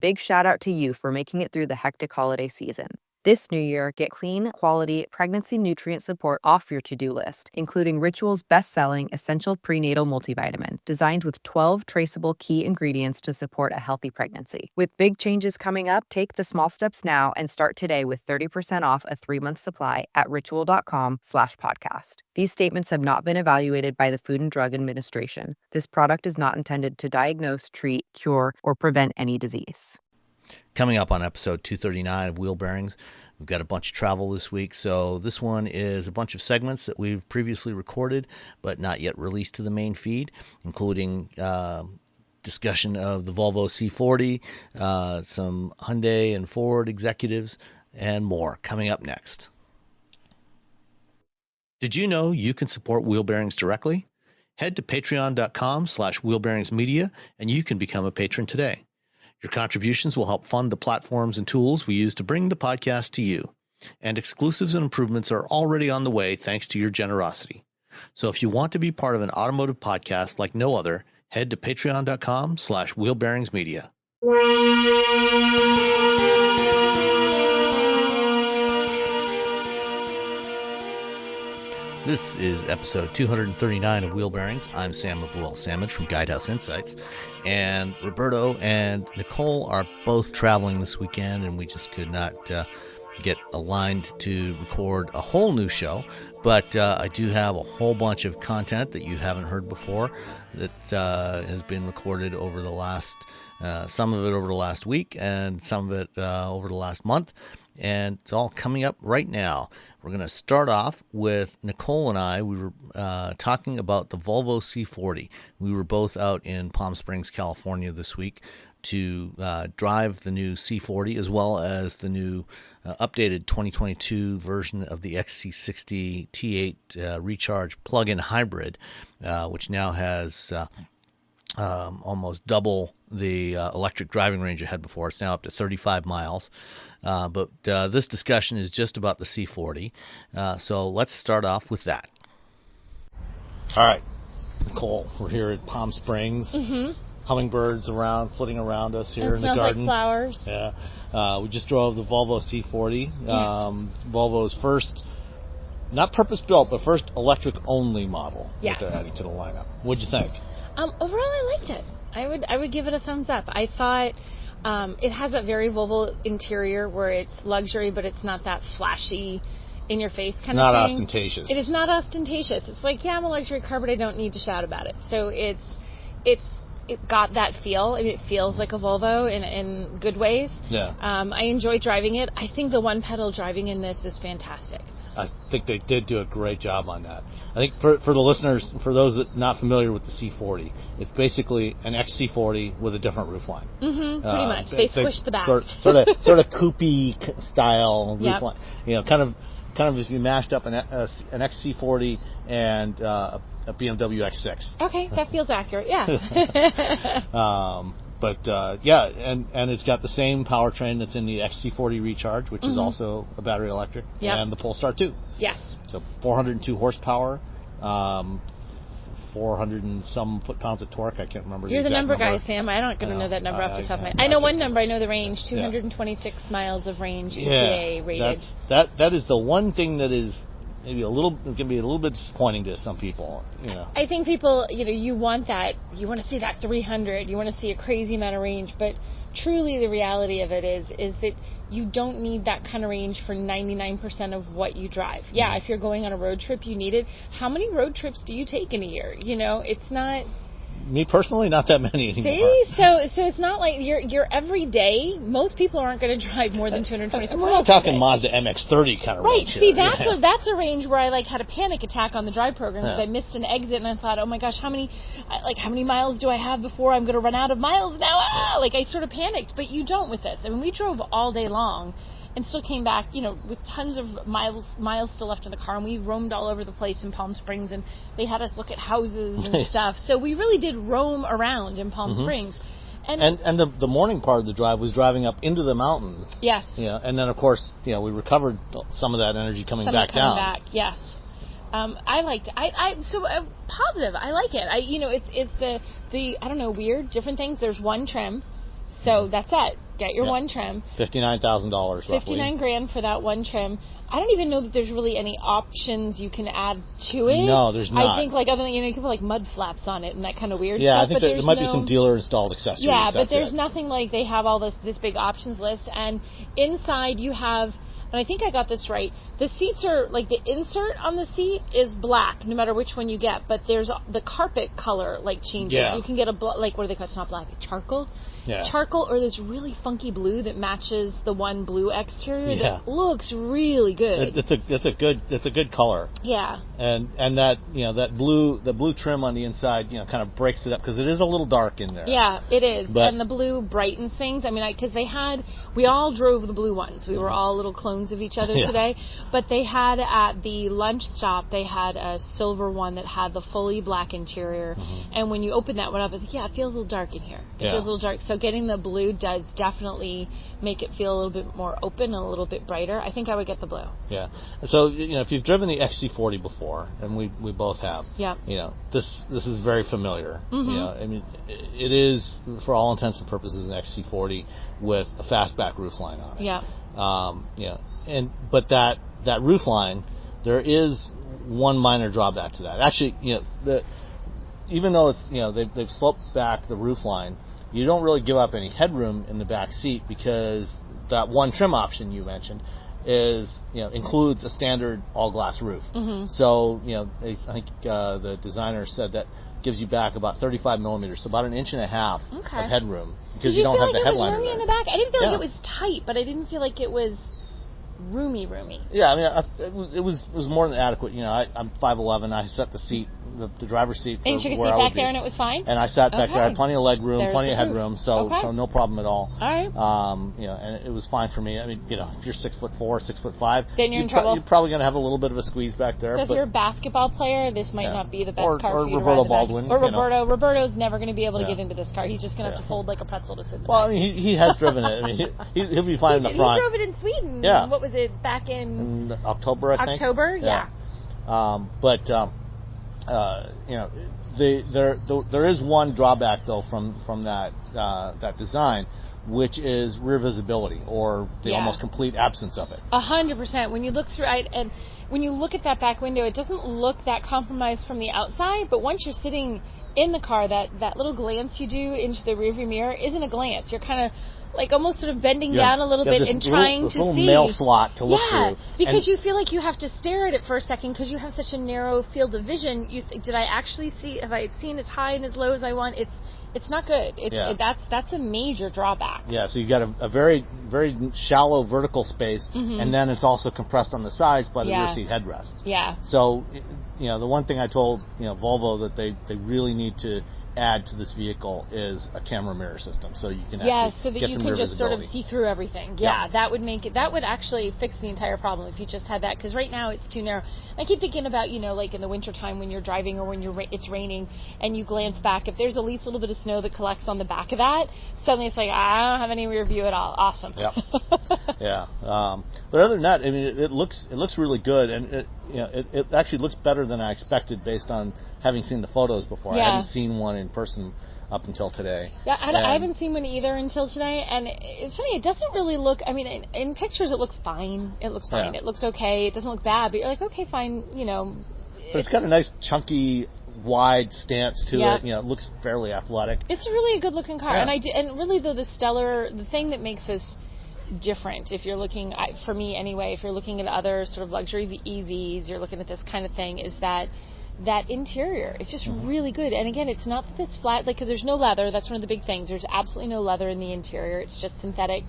big shout out to you for making it through the hectic holiday season. This new year, get clean, quality, pregnancy nutrient support off your to-do list, including Ritual's best-selling Essential Prenatal Multivitamin, designed with 12 traceable key ingredients to support a healthy pregnancy. With big changes coming up, take the small steps now and start today with 30% off a 3-month supply at ritual.com/podcast. These statements have not been evaluated by the Food and Drug Administration. This product is not intended to diagnose, treat, cure, or prevent any disease. Coming up on episode 239 of Wheel Bearings, we've got a bunch of travel this week. So this one is a bunch of segments that we've previously recorded but not yet released to the main feed, including discussion of the Volvo C40, some Hyundai and Ford executives, and more coming up next. Did you know you can support Wheel Bearings directly? Head to patreon.com/wheelbearingsmedia and you can become a patron today. Your contributions will help fund the platforms and tools we use to bring the podcast to you. And exclusives and improvements are already on the way thanks to your generosity. So if you want to be part of an automotive podcast like no other, head to patreon.com/wheelbearingsmedia. This is episode 239 of Wheel Bearings. I'm Sam Sandwich from Guidehouse Insights, and Roberto and Nicole are both traveling this weekend, and we just could not get aligned to record a whole new show, but I do have a whole bunch of content that you haven't heard before that has been recorded over the last, some of it over the last week and some of it over the last month, and it's all coming up right now. We're going to start off with Nicole and I. We were talking about the Volvo C40. We were both out in Palm Springs, California this week to drive the new C40 as well as the new updated 2022 version of the XC60 T8 Recharge plug-in hybrid, which now has almost double the electric driving range it had before. It's now up to 35 miles. But this discussion is just about the C40. So let's start off with that. All right, Nicole, we're here at Palm Springs. Mm-hmm. Hummingbirds flitting around us here in the garden. Like flowers. Yeah. We just drove the Volvo C40. Volvo's first, not purpose-built, but first electric-only model that they're adding to the lineup. What'd you think? Overall, I liked it. I would give it a thumbs up. I thought it has that very Volvo interior where it's luxury, but it's not that flashy, in-your-face kind of thing. Not ostentatious. It is not ostentatious. It's like, I'm a luxury car, but I don't need to shout about it. So it got that feel. I mean, it feels like a Volvo in good ways. Yeah. I enjoy driving it. I think the one-pedal driving in this is fantastic. I think they did do a great job on that. I think for the listeners, for those that are not familiar with the C40, it's basically an XC40 with a different roofline. Mm-hmm, pretty much. They squished the back. Sort of coupé style roofline. You know, kind of if you mashed up an XC40 and a BMW X6. Okay, that feels accurate. Yeah. And it's got the same powertrain that's in the XC40 Recharge, which is also a battery electric, and the Polestar 2. Yes. So 402 horsepower, 400 and some foot-pounds of torque. I can't remember. You're the number guy, Sam. I'm not going to know that number off the top of my head. I know one number. I know the range. 226 miles of range. EPA rated. That is the one thing that is maybe it can be a little bit disappointing to some people, I think people, you want that. You want to see that 300. You want to see a crazy amount of range. But truly the reality of it is that you don't need that kind of range for 99% of what you drive. Yeah, if you're going on a road trip, you need it. How many road trips do you take in a year? It's not... Me personally, not that many anymore. See, so it's not like you're every day. Most people aren't going to drive more than 226 miles. We're not talking Mazda MX-30 kind of range. Right. See, that's a range where I had a panic attack on the drive program because I missed an exit and I thought, oh my gosh, how many miles do I have before I'm going to run out of miles now? I sort of panicked, but you don't with this. I mean, we drove all day long and still came back, with tons of miles still left in the car, and we roamed all over the place in Palm Springs, and they had us look at houses and stuff. So we really did roam around in Palm Springs. And the morning part of the drive was driving up into the mountains. Yes. And then of course, we recovered some of that energy coming back down. Yes. I liked it. Positive. I like it. It's the I don't know, weird, different things. There's one trim. So that's it. Get your one trim. $59,000 roughly. 59 grand for that one trim. I don't even know that there's really any options you can add to it. No, there's not. I think like other than you can put like mud flaps on it and that kind of weird Yeah, stuff. I think there might be some dealer installed accessories. Yeah, but there's nothing like they have all this big options list, and inside you have. And I think I got this right. The seats are, like, the insert on the seat is black, no matter which one you get. But there's the carpet color, like, changes. Yeah. You can get like, what do they call it? It's not black. Charcoal? Yeah. Charcoal or this really funky blue that matches the one blue exterior that looks really good. It's a good color. Yeah. And that, that blue trim on the inside, kind of breaks it up because it is a little dark in there. Yeah, it is. But, and the blue brightens things. I mean, because we all drove the blue ones. We were all little clones of each other today. But they had at the lunch stop, they had a silver one that had the fully black interior. Mm-hmm. And when you open that one up, it's like, it feels a little dark in here. It feels a little dark. So getting the blue does definitely make it feel a little bit more open and a little bit brighter. I think I would get the blue. Yeah. So, if you've driven the XC40 before, and we both have, this is very familiar. Mm-hmm. I mean, it is, for all intents and purposes, an XC40 with a fastback roofline on it. Yeah. But that roof line, there is one minor drawback to that. Actually, even though it's they've sloped back the roof line, you don't really give up any headroom in the back seat because that one trim option you mentioned includes a standard all glass roof. Mm-hmm. So I think the designer said that gives you back about 35 millimeters, so about 1.5 inches of headroom because you don't have the headliner. Did you feel like it was roomy in the back? I didn't feel like it was tight, but I didn't feel like it was roomy. Yeah, I mean, it was more than adequate. I'm 5'11". I set the seat, the driver's seat, for and you took a where seat I would back be. there, and it was fine. And I sat back there. I had plenty of leg room, plenty of headroom, so no problem at all. All right. And it was fine for me. I mean, if you're 6'4", 6'5", then you're in trouble. You're probably going to have a little bit of a squeeze back there. So if you're a basketball player, this might not be the best car for you to ride Roberto Baldwin. Or Roberto. Roberto's never going to be able to get into this car. He's just going to have to fold like a pretzel to sit in the back. I mean, he has driven it. I mean, he'll be fine in the front. He drove it in Sweden. Yeah. What was it, back in October, I think. October, yeah. There is one drawback though from that design, which is rear visibility or the almost complete absence of it. 100%. When you look through and when you look at that back window, it doesn't look that compromised from the outside, but once you're sitting in the car, that little glance you do into the rearview mirror isn't a glance. You're kind of like almost sort of bending down a little bit and trying to see. This little mail slot to look through. Yeah, because you feel like you have to stare at it for a second because you have such a narrow field of vision. You think, did I actually see? Have I seen as high and as low as I want? It's not good. That's a major drawback. Yeah, so you got a very, very shallow vertical space, and then it's also compressed on the sides by the rear seat headrests. Yeah. So, the one thing I told Volvo that they really need to add to this vehicle is a camera mirror system, so you can so that you can just sort of see through everything. Yeah, that would make it. That would actually fix the entire problem if you just had that. Because right now it's too narrow. I keep thinking about like in the wintertime when you're driving or when it's raining and you glance back. If there's at least a little bit of snow that collects on the back of that, suddenly it's like I don't have any rear view at all. Awesome. Yeah. Yeah. But other than that, I mean, it looks really good, and it actually looks better than I expected based on having seen the photos before. I hadn't seen one in person up until today. Yeah, I haven't seen one either until today, and it's funny, it doesn't really look, I mean, in pictures it looks fine. It looks fine. Yeah. It looks okay. It doesn't look bad, but you're like, okay, fine, But it's got a nice chunky wide stance to it. It looks fairly athletic. It's really a good looking car. And and really though the thing that makes this different, if you're looking for me anyway, if you're looking at other sort of luxury EVs, you're looking at this kind of thing, is that interior is just really good. And again, it's not that it's flat, like, 'cause there's no leather. That's one of the big things. There's absolutely no leather in the interior. It's just synthetic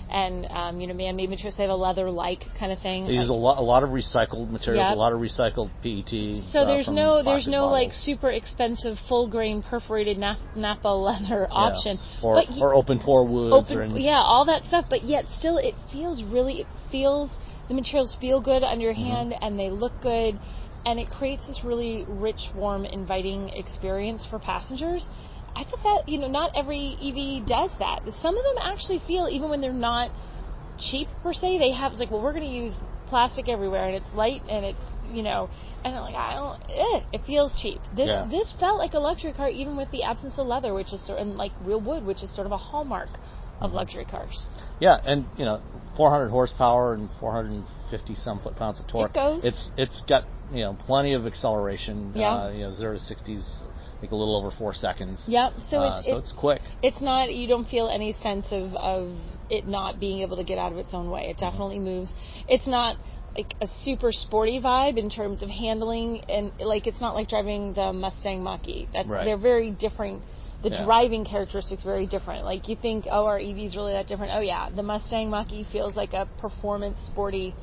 and man-made materials. They have a leather-like kind of thing. They use a lot of recycled materials, a lot of recycled PET. So there's no like super expensive full grain perforated Napa leather option, or open pore woods, all that stuff. But yet still, the materials feel good under your hand and they look good. And it creates this really rich, warm, inviting experience for passengers. I thought that, not every EV does that. Some of them actually feel, even when they're not cheap per se, they have, it's like, well, we're going to use plastic everywhere, and it's light, and it's, and I'm like, it feels cheap. This felt like a luxury car, even with the absence of leather, which is sort of, and like real wood, which is sort of a hallmark of luxury cars. Yeah, and 400 horsepower and 450 some foot-pounds of torque. It goes. It's got plenty of acceleration. Yeah. 0 to 60s, I think a little over 4 seconds. Yep. So it's quick. It's not. You don't feel any sense of it not being able to get out of its own way. It definitely moves. It's not like a super sporty vibe in terms of handling, and like it's not like driving the Mustang Mach-E. They're very different. The driving characteristics very different. Like you think, oh, are EVs really that different? Oh yeah, the Mustang Mach-E feels like a performance sporty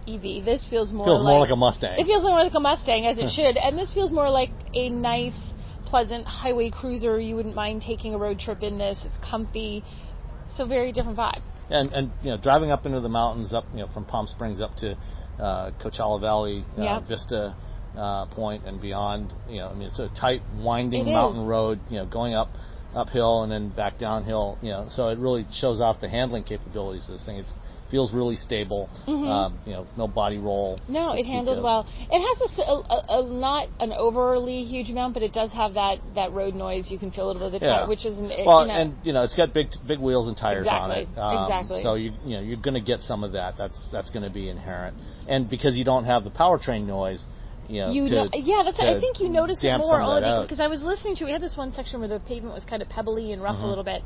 EV. This feels more like a Mustang. It feels more like a Mustang, as it should, and this feels more like a nice, pleasant highway cruiser. You wouldn't mind taking a road trip in this. It's comfy. So very different vibe. And driving up into the mountains, up from Palm Springs up to Coachella Valley, Vista Point and beyond. It's a tight, winding mountain road. Going uphill and then back downhill. So it really shows off the handling capabilities of this thing. It feels really stable. No body roll. No, it handled well. It has a not an overly huge amount, but it does have that road noise. You can feel a little bit of the tire, which isn't. And it's got big wheels and tires on it. Exactly. So you're going to get some of that. That's going to be inherent. And because you don't have the powertrain noise. I think you notice it more only because I was listening to. We had this one section where the pavement was kind of pebbly and rough a little bit,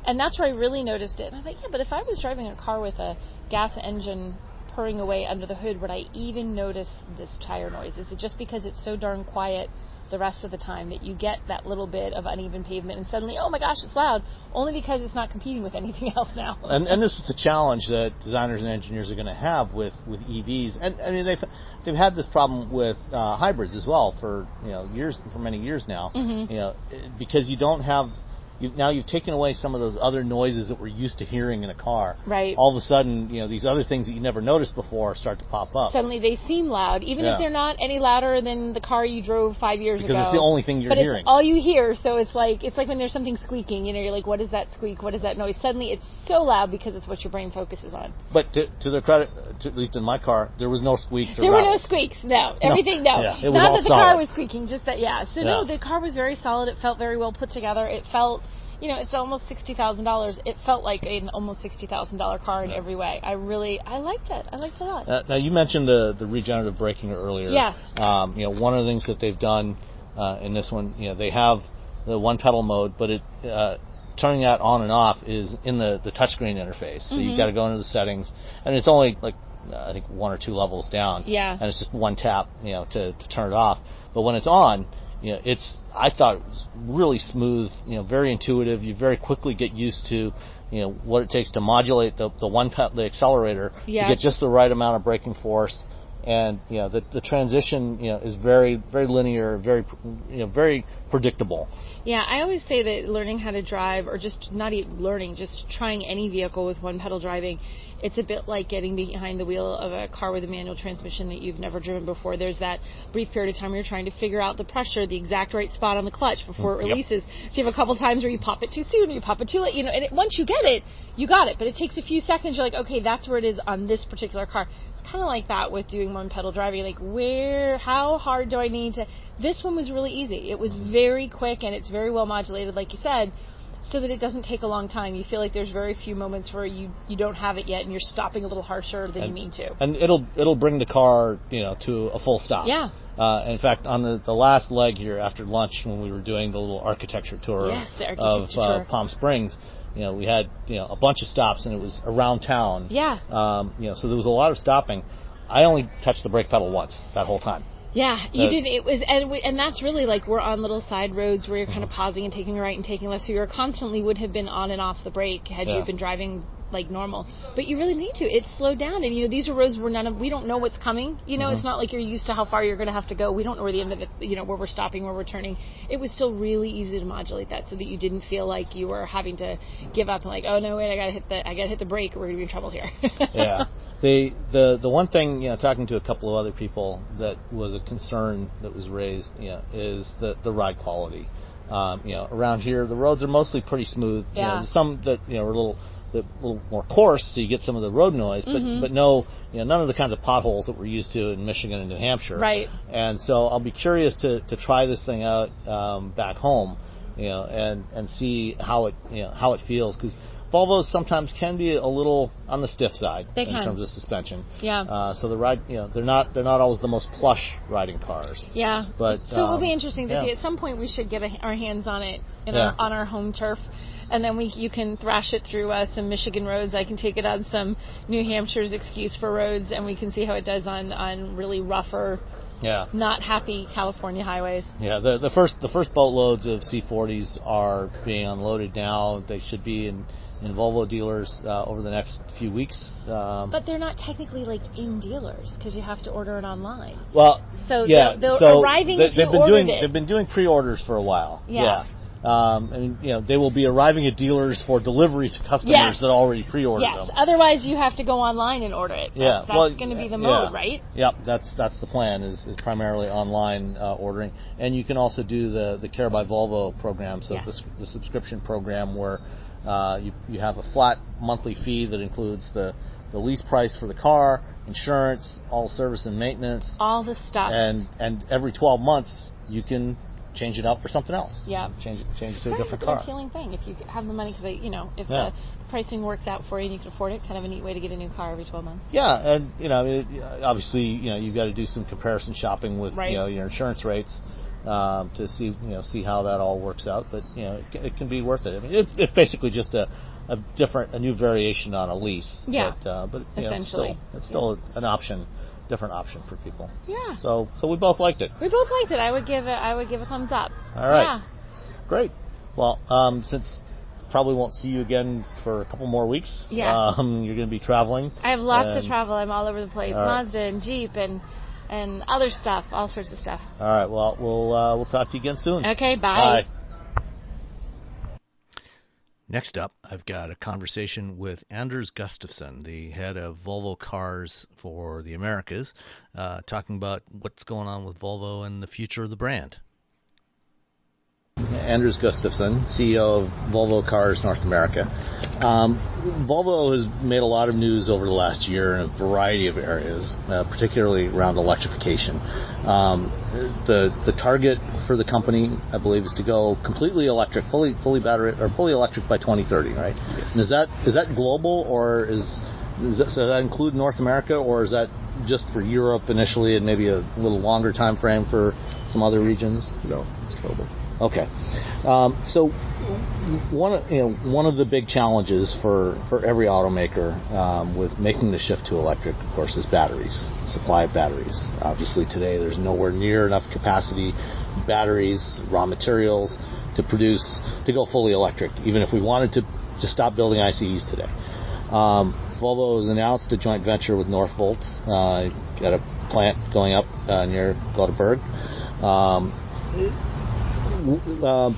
and that's where I really noticed it. And I thought, but if I was driving a car with a gas engine purring away under the hood, would I even notice this tire noise? Is it just because it's so darn quiet the rest of the time that you get that little bit of uneven pavement and suddenly, oh my gosh, it's loud, only because it's not competing with anything else now. And this is the challenge that designers and engineers are going to have with EVs. And I mean, they've had this problem with hybrids as well for many years now. Because you don't have. You've taken away some of those other noises that we're used to hearing in a car. Right. All of a sudden, these other things that you never noticed before start to pop up. Suddenly they seem loud, even if they're not any louder than the car you drove 5 years ago. Because it's the only thing you're hearing. But it's all you hear, so it's like when there's something squeaking, you're like, what is that squeak? What is that noise? Suddenly it's so loud because it's what your brain focuses on. But to their credit, at least in my car, there was no squeaks or There were no rattles. squeaks, no. Everything, no. Yeah, it was not all that the solid. car was squeaking, just that, So no, the car was very solid. It felt very well put together. It felt... it's almost $60,000. It felt like an almost $60,000 car in every way. I liked it. I liked it a lot. Now you mentioned the regenerative braking earlier. Yes. One of the things that they've done in this one, they have the one pedal mode, but it turning that on and off is in the touchscreen interface. So you got to go into the settings, and it's only like I think 1 or 2 levels down. Yeah. And it's just one tap, to turn it off. But when it's on, I thought it was really smooth, very intuitive. You very quickly get used to, what it takes to modulate the accelerator to get just the right amount of braking force. And, the transition, is very, very linear, very, very predictable. Yeah, I always say that learning how to drive, or just not even learning, just trying any vehicle with one pedal driving, it's a bit like getting behind the wheel of a car with a manual transmission that you've never driven before. There's that brief period of time where you're trying to figure out the pressure, the exact right spot on the clutch before it releases. So you have a couple times where you pop it too soon, or you pop it too late, and once you get it, you got it. But it takes a few seconds. You're like, okay, that's where it is on this particular car. It's kind of like that with doing one pedal driving. Like, how hard do I need to? This one was really easy. It was very quick, and it's very well modulated, like you said, so that it doesn't take a long time. You feel like there's very few moments where you don't have it yet, and you're stopping a little harsher than you mean to. And it'll bring the car, to a full stop. Yeah. In fact, on the last leg here after lunch, when we were doing the little architecture tour of Palm Springs, we had a bunch of stops, and it was around town. Yeah. So there was a lot of stopping. I only touched the brake pedal once that whole time. Yeah, you did. It was, and that's really like we're on little side roads where you're kind of pausing and taking a right and taking left. So you constantly would have been on and off the brake had you been driving like normal. But you really need to. It's slowed down, and these are roads where we don't know what's coming. It's not like you're used to how far you're going to have to go. We don't know where the end of it, where we're stopping, where we're turning. It was still really easy to modulate that so that you didn't feel like you were having to give up and like, oh no, wait, I gotta hit the brake, or we're gonna be in trouble here. Yeah. The one thing, talking to a couple of other people, that was a concern that was raised, is the ride quality. Around here, the roads are mostly pretty smooth. Yeah. Some that are a little more coarse, so you get some of the road noise, but no, none of the kinds of potholes that we're used to in Michigan and New Hampshire. Right. And so I'll be curious to try this thing out back home, and see how it feels, because Volvos sometimes can be a little on the stiff side in terms of suspension. Yeah. So the ride, they're not always the most plush riding cars. Yeah. But so it will be interesting to see. At some point, we should get our hands on it on our home turf. And then you can thrash it through some Michigan roads. I can take it on some New Hampshire's excuse for roads, and we can see how it does on really rougher, not happy California highways. Yeah, the first boatloads of C40s are being unloaded now. They should be in Volvo dealers over the next few weeks. But they're not technically in dealers because you have to order it online. Well, they're arriving if you ordered it. They've been doing pre-orders for a while. Yeah. They will be arriving at dealers for delivery to customers that already pre-ordered them. Yes, otherwise you have to go online and order it. That's going to be the mode, right? Yep, that's the plan, is primarily online ordering. And you can also do the Care by Volvo program, so the subscription program where you have a flat monthly fee that includes the lease price for the car, insurance, all service and maintenance. All the stuff. And every 12 months you can change it out for something else. Yeah. Change it to a different car. It's an appealing thing if you have the money, because if the pricing works out for you and you can afford it, kind of a neat way to get a new car every 12 months. Yeah, and obviously you've got to do some comparison shopping with your insurance rates to see how that all works out. But it can be worth it. I mean, it's basically just a new variation on a lease. Yeah. But essentially, it's still an option. Different option for people. Yeah. So we both liked it. We both liked it. I would give a thumbs up. All right. Yeah. Great. Well, since probably won't see you again for a couple more weeks. Yeah. You're going to be traveling. I have lots to travel. I'm all over the place. Right. Mazda and Jeep and other stuff, all sorts of stuff. All right. Well, we'll talk to you again soon. Okay. Bye. Bye. Next up, I've got a conversation with Anders Gustafsson, the head of Volvo Cars for the Americas, talking about what's going on with Volvo and the future of the brand. Anders Gustafsson, CEO of Volvo Cars North America. Volvo has made a lot of news over the last year in a variety of areas, particularly around electrification. The target for the company, I believe, is to go completely electric, fully battery or fully electric by 2030, right? Yes. And is that global, or does that include North America, or is that just for Europe initially and maybe a little longer time frame for some other regions? No, it's global. Okay, so one of the big challenges for every automaker with making the shift to electric, of course, is batteries, supply of batteries. Obviously, today there's nowhere near enough capacity, batteries, raw materials to go fully electric, even if we wanted to stop building ICEs today. Volvo has announced a joint venture with Northvolt, got a plant going up near Gothenburg.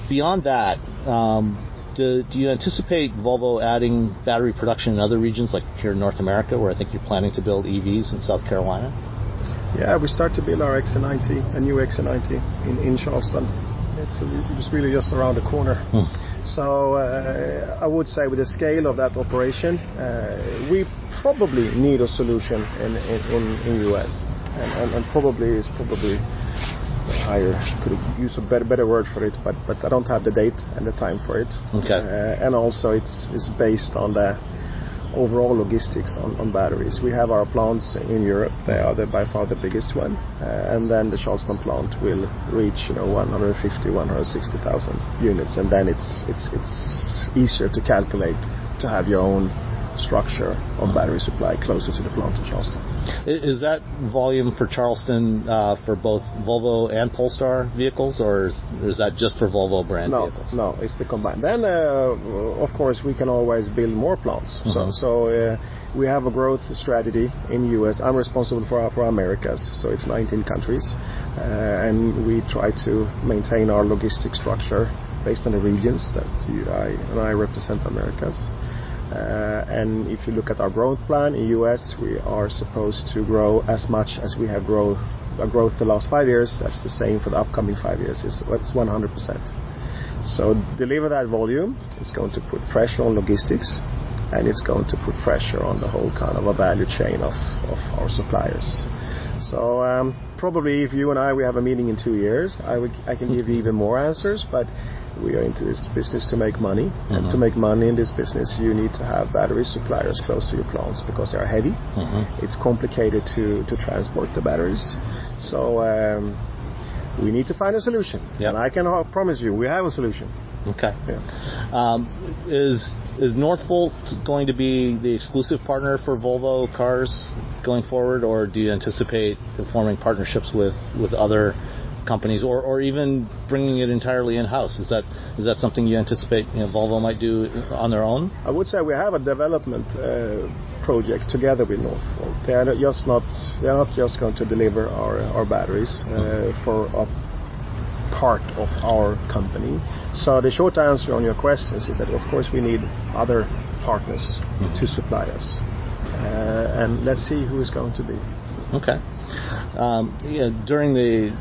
Beyond that, do you anticipate Volvo adding battery production in other regions, like here in North America, where I think you're planning to build EVs in South Carolina? Yeah, we start to build our XC90, a new XC90 in Charleston. It's really just around the corner. So I would say with the scale of that operation, we probably need a solution in US, and probably higher. Could use a better word for it, but I don't have the date and the time for it. Okay. And also it's based on the overall logistics on batteries. We have our plants in Europe. They are by far the biggest one, and then the Charleston plant will reach 150,000-160,000 units, and then it's easier to calculate to have your own structure of battery supply closer to the plant in Charleston. Is that volume for Charleston for both Volvo and Polestar vehicles, or is that just for Volvo brand vehicles? No, it's the combined. Then, of course, we can always build more plants. So we have a growth strategy in US. I'm responsible for Americas, so it's 19 countries, and we try to maintain our logistic structure based on the regions that I represent Americas. And if you look at our growth plan in US, we are supposed to grow as much as we have growth the last 5 years. That's the same for the upcoming 5 years. It's 100%. So deliver that volume is going to put pressure on logistics, and it's going to put pressure on the whole kind of a value chain of our suppliers. So probably if you and we have a meeting in 2 years, I can give you even more answers, but We are into this business to make money, and to make money in this business, you need to have battery suppliers close to your plants because they are heavy. It's complicated to transport the batteries. So we need to find a solution, and I can promise you we have a solution. Okay. Is Northvolt going to be the exclusive partner for Volvo Cars going forward, or do you anticipate forming partnerships with other companies, or even bringing it entirely in-house? Is that something you anticipate Volvo might do on their own? I would say we have a development project together with Northvolt. They are not just going to deliver our batteries for a part of our company. So the short answer on your questions is that of course we need other partners to supply us, and let's see who is going to be. Okay. During the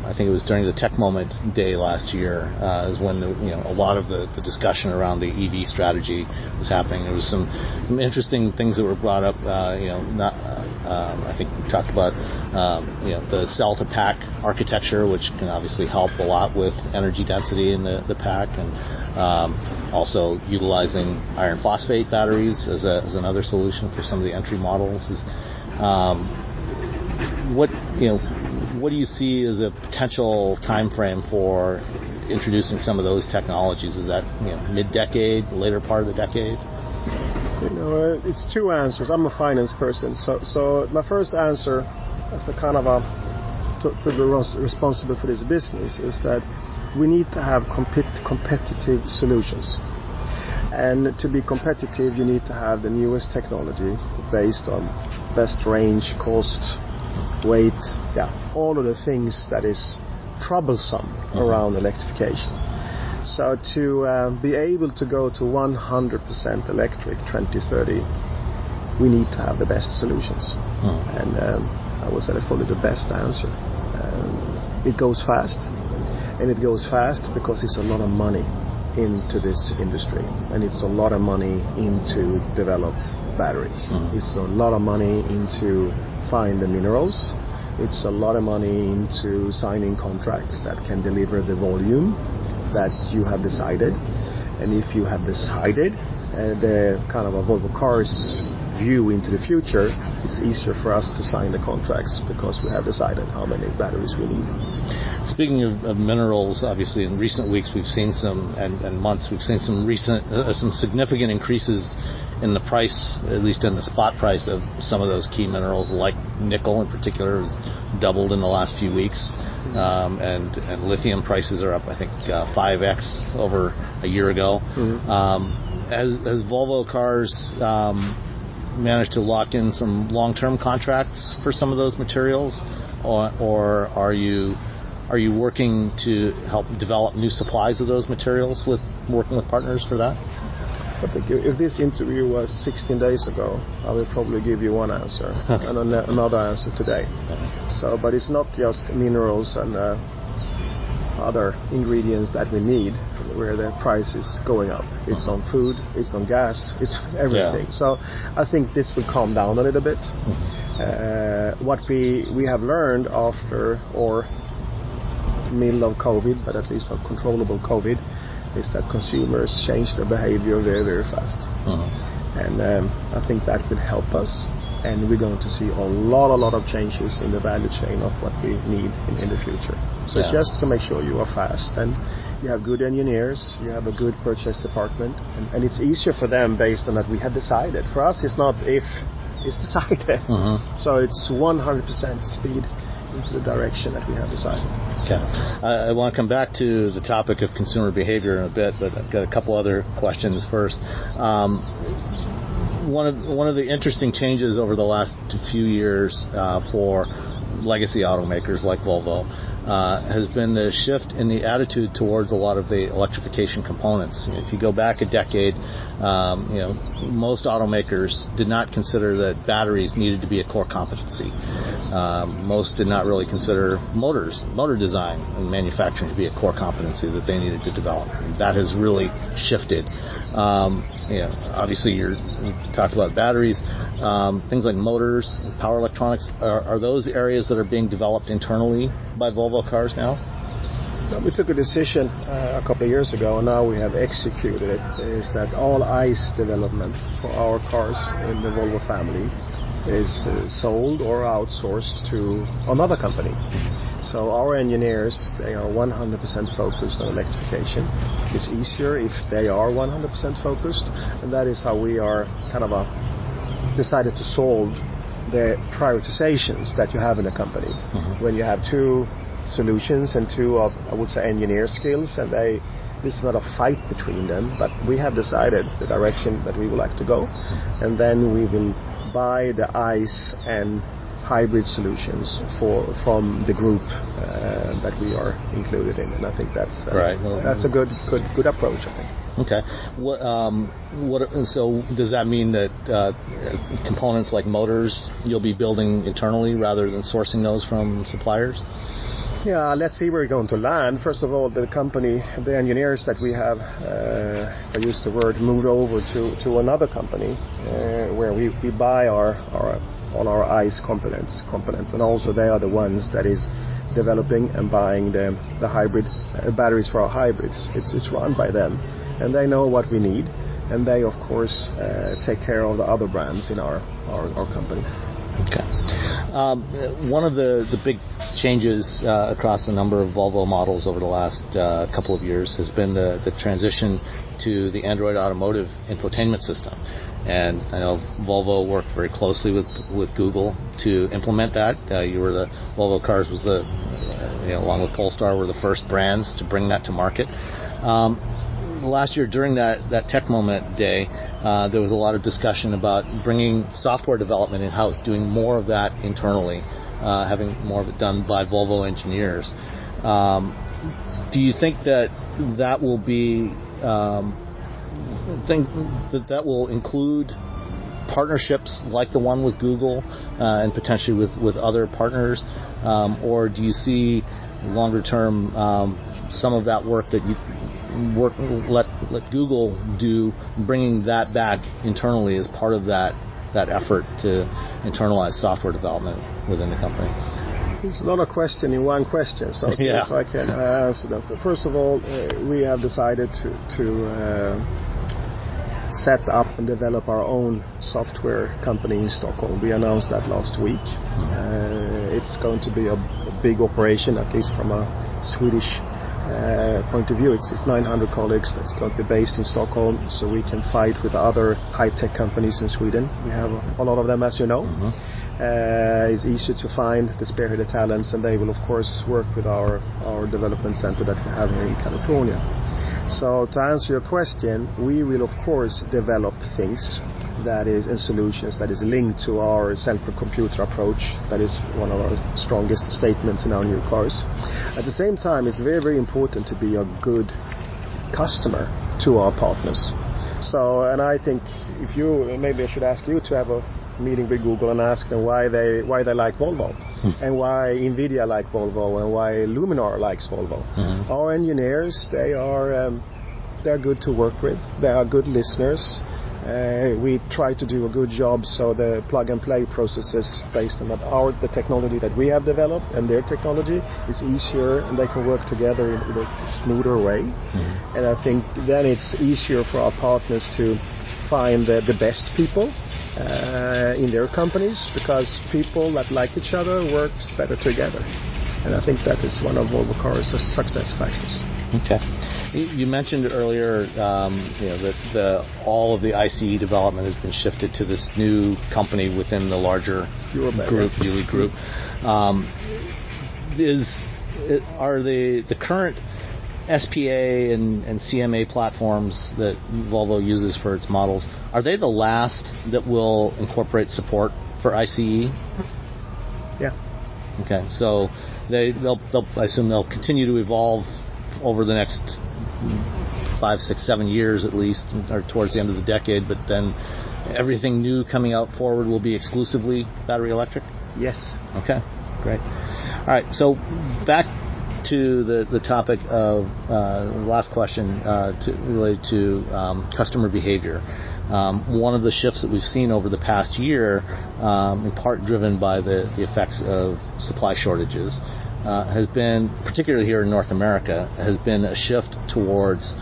I think it was during the Tech Moment Day last year is when a lot of the discussion around the EV strategy was happening. There was some interesting things that were brought up. I think we talked about the cell to pack architecture, which can obviously help a lot with energy density in the pack, and also utilizing iron phosphate batteries as another solution for some of the entry models. What do you see as a potential time frame for introducing some of those technologies? Is that mid-decade, later part of the decade? It's two answers. I'm a finance person, so my first answer, as a kind of to be responsible for this business, is that we need to have competitive solutions. And to be competitive, you need to have the newest technology based on best range, cost, weight, all of the things that is troublesome around electrification. So to be able to go to 100% electric 2030, we need to have the best solutions. And I would say that's probably the best answer. It goes fast, and it goes fast because it's a lot of money into this industry, and it's a lot of money into develop batteries. It's a lot of money into find the minerals. It's a lot of money into signing contracts that can deliver the volume that you have decided. And if you have decided the kind of a Volvo Cars view into the future, it's easier for us to sign the contracts because we have decided how many batteries we need. Speaking of minerals, obviously in recent weeks we've seen and months we've seen some significant increases in the price, at least in the spot price of some of those key minerals, like nickel in particular has doubled in the last few weeks, and lithium prices are up, I think 5x over a year ago. Has Volvo Cars managed to lock in some long-term contracts for some of those materials, or are you working to help develop new supplies of those materials working with partners for that? I think if this interview was 16 days ago, I would probably give you one answer and another answer today. So, but it's not just minerals and other ingredients that we need where the price is going up. It's on food, it's on gas, it's everything. So I think this will calm down a little bit. What we have learned after or middle of COVID, but at least of controllable COVID, is that consumers change their behavior very, very fast. And I think that will help us, and we're going to see a lot of changes in the value chain of what we need in the future. So it's just to make sure you are fast and you have good engineers, you have a good purchase department, and it's easier for them based on that we have decided. For us, it's not if, it's decided. So it's 100% speed into the direction that we have decided. Okay. I want to come back to the topic of consumer behavior in a bit, but I've got a couple other questions first. One of the interesting changes over the last few years for legacy automakers like Volvo has been the shift in the attitude towards a lot of the electrification components. If you go back a decade, most automakers did not consider that batteries needed to be a core competency. Most did not really consider motor design and manufacturing to be a core competency that they needed to develop. And that has really shifted. Obviously, you talked about batteries, things like motors, power electronics. Are those areas that are being developed internally by Volvo Cars now? We took a decision a couple of years ago, and now we have executed it, is that all ICE development for our cars in the Volvo family is sold or outsourced to another company. So our engineers, they are 100% focused on electrification. It's easier if they are 100% focused, and that is how we are kind of decided to solve the prioritizations that you have in a company. Mm-hmm. When you have two solutions and two of, I would say, engineer skills, and this is not a fight between them, but we have decided the direction that we would like to go, and then we will buy the ICE and hybrid solutions from the group that we are included in, and I think that's right. Well, that's a good approach, I think. Okay. So does that mean that components like motors you'll be building internally rather than sourcing those from suppliers? Yeah, let's see where we're going to land. First of all, the company, the engineers that we have, if I use the word, moved over to another company where we buy all our ICE components, and also they are the ones that is developing and buying the hybrid batteries for our hybrids. It's run by them, and they know what we need, and they of course take care of the other brands in our company. Okay. One of the big changes across a number of Volvo models over the last couple of years has been the transition to the Android Automotive infotainment system. And I know Volvo worked very closely with Google to implement that. Volvo Cars was along with Polestar, were the first brands to bring that to market. Last year during that Tech Moment Day, there was a lot of discussion about bringing software development in-house, doing more of that internally, having more of it done by Volvo engineers. Do you think that will be that will include partnerships like the one with Google and potentially with other partners, or do you see longer term some of that work that you let Google do, bringing that back internally as part of that effort to internalize software development within the company? It's a lot of question in one question, so yeah. If I can answer that. First of all, we have decided to set up and develop our own software company in Stockholm. We announced that last week. It's going to be a big operation, at least from a Swedish point of view. It's 900 colleagues that's going to be based in Stockholm, so we can fight with other high-tech companies in Sweden. We have a lot of them, as you know. Mm-hmm. It's easier to find the spearheaded talents, and they will of course work with our development center that we have here in California. So to answer your question, we will of course develop things and solutions that is linked to our central computer approach. That is one of our strongest statements in our new cars. At the same time, it's very, very important to be a good customer to our partners. So, and I think maybe I should ask you to have a meeting with Google and ask them why they like Volvo, and why Nvidia like Volvo, and why Luminar likes Volvo. Mm-hmm. Our engineers, they're good to work with. They are good listeners. We try to do a good job, so the plug and play processes based on the technology that we have developed and their technology is easier, and they can work together in a smoother way. Mm-hmm. And I think then it's easier for our partners to find the best people in their companies, because people that like each other work better together. And I think that is one of Volvo Cars' success factors. Okay. You mentioned earlier that all of the ICE development has been shifted to this new company within the larger group, Geely Group. Are the current SPA and CMA platforms that Volvo uses for its models, are they the last that will incorporate support for ICE? Yeah. Okay, so I assume they'll continue to evolve over the next 5, 6, 7 years at least, or towards the end of the decade, but then everything new coming out forward will be exclusively battery electric? Yes. Okay, great. All right, so back to the topic of the last question related to customer behavior. One of the shifts that we've seen over the past year, in part driven by the effects of supply shortages, has been, particularly here in North America, has been a shift towards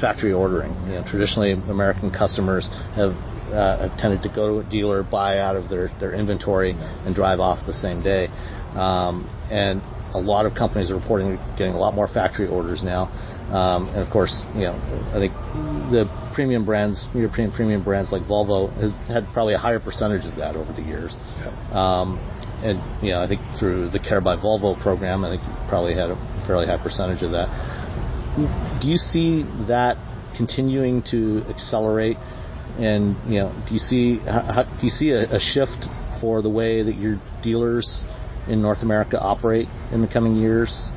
factory ordering. Traditionally, American customers have tended to go to a dealer, buy out of their inventory, and drive off the same day. And a lot of companies are reporting getting a lot more factory orders now. And of course, I think the premium brands, European premium brands like Volvo, has had probably a higher percentage of that over the years. And I think through the Care by Volvo program, I think you probably had a fairly high percentage of that. Do you see that continuing to accelerate? And do you see a shift for the way that your dealers in North America operate in the coming years?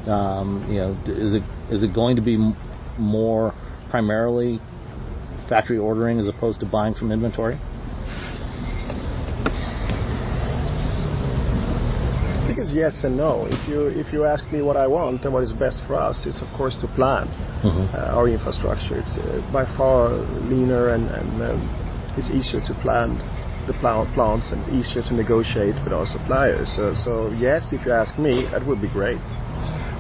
Is it going to be more primarily factory ordering as opposed to buying from inventory? I think it's yes and no. If you ask me what I want and what is best for us, it's of course to plan our infrastructure. It's by far leaner and it's easier to plan the plants and it's easier to negotiate with our suppliers. So yes, if you ask me, that would be great.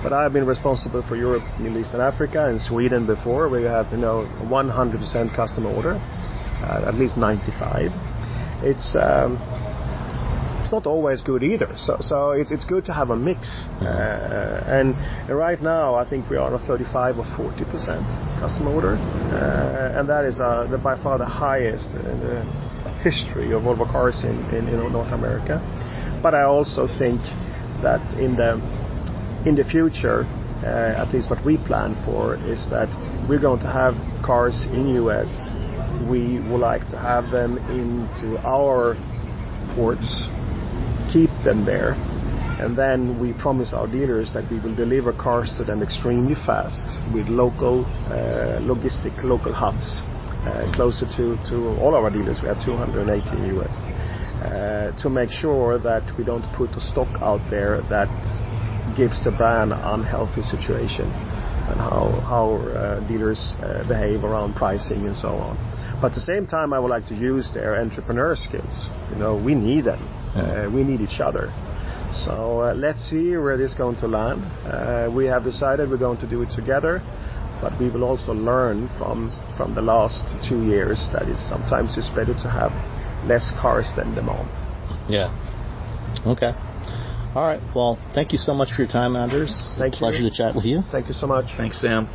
But I've been responsible for Europe, Middle East and Africa and Sweden before, where you have 100% customer order, at least 95. It's not always good either. So it's good to have a mix. And right now, I think we are at 35 or 40% customer order, and that is by far the highest in the history of Volvo Cars in North America. But I also think that in the future, at least what we plan for, is that we're going to have cars in US. We would like to have them into our ports, keep them there, and then we promise our dealers that we will deliver cars to them extremely fast with local local hubs closer to all our dealers. We have 280 in US to make sure that we don't put a stock out there that gives the brand an unhealthy situation, and how dealers behave around pricing and so on. But at the same time, I would like to use their entrepreneur skills. We need them. We need each other. So let's see where this is going to land. We have decided we're going to do it together, but we will also learn from the last 2 years that sometimes it's better to have less cars than demand. Yeah. Okay. All right. Well, thank you so much for your time, Anders. Thank you. Pleasure to chat with you. Thank you so much. Thanks, Sam.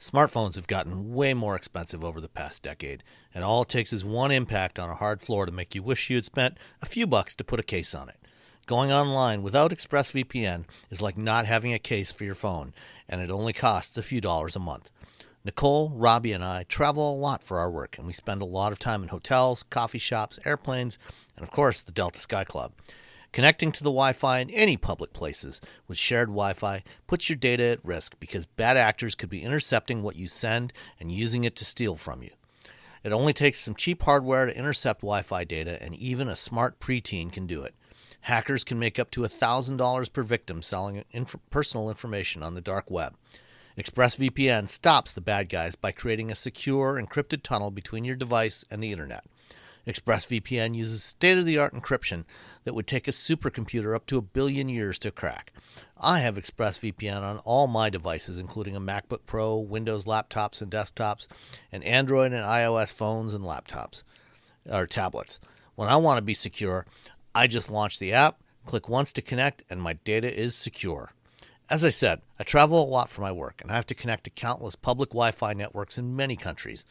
Smartphones have gotten way more expensive over the past decade, and all it takes is one impact on a hard floor to make you wish you had spent a few bucks to put a case on it. Going online without ExpressVPN is like not having a case for your phone, and it only costs a few dollars a month. Nicole, Robbie, and I travel a lot for our work, and we spend a lot of time in hotels, coffee shops, airplanes, and of course the Delta Sky Club. Connecting to the Wi-Fi in any public places with shared Wi-Fi puts your data at risk because bad actors could be intercepting what you send and using it to steal from you. It only takes some cheap hardware to intercept Wi-Fi data, and even a smart preteen can do it. Hackers can make up to $1,000 per victim selling personal information on the dark web. ExpressVPN stops the bad guys by creating a secure, encrypted tunnel between your device and the internet. ExpressVPN uses state-of-the-art encryption that would take a supercomputer up to 1 billion years to crack. I have ExpressVPN on all my devices, including a MacBook Pro, Windows laptops and desktops, and Android and iOS phones and laptops, or tablets. When I want to be secure, I just launch the app, click once to connect, and my data is secure. As I said, I travel a lot for my work, and I have to connect to countless public Wi-Fi networks in many countries.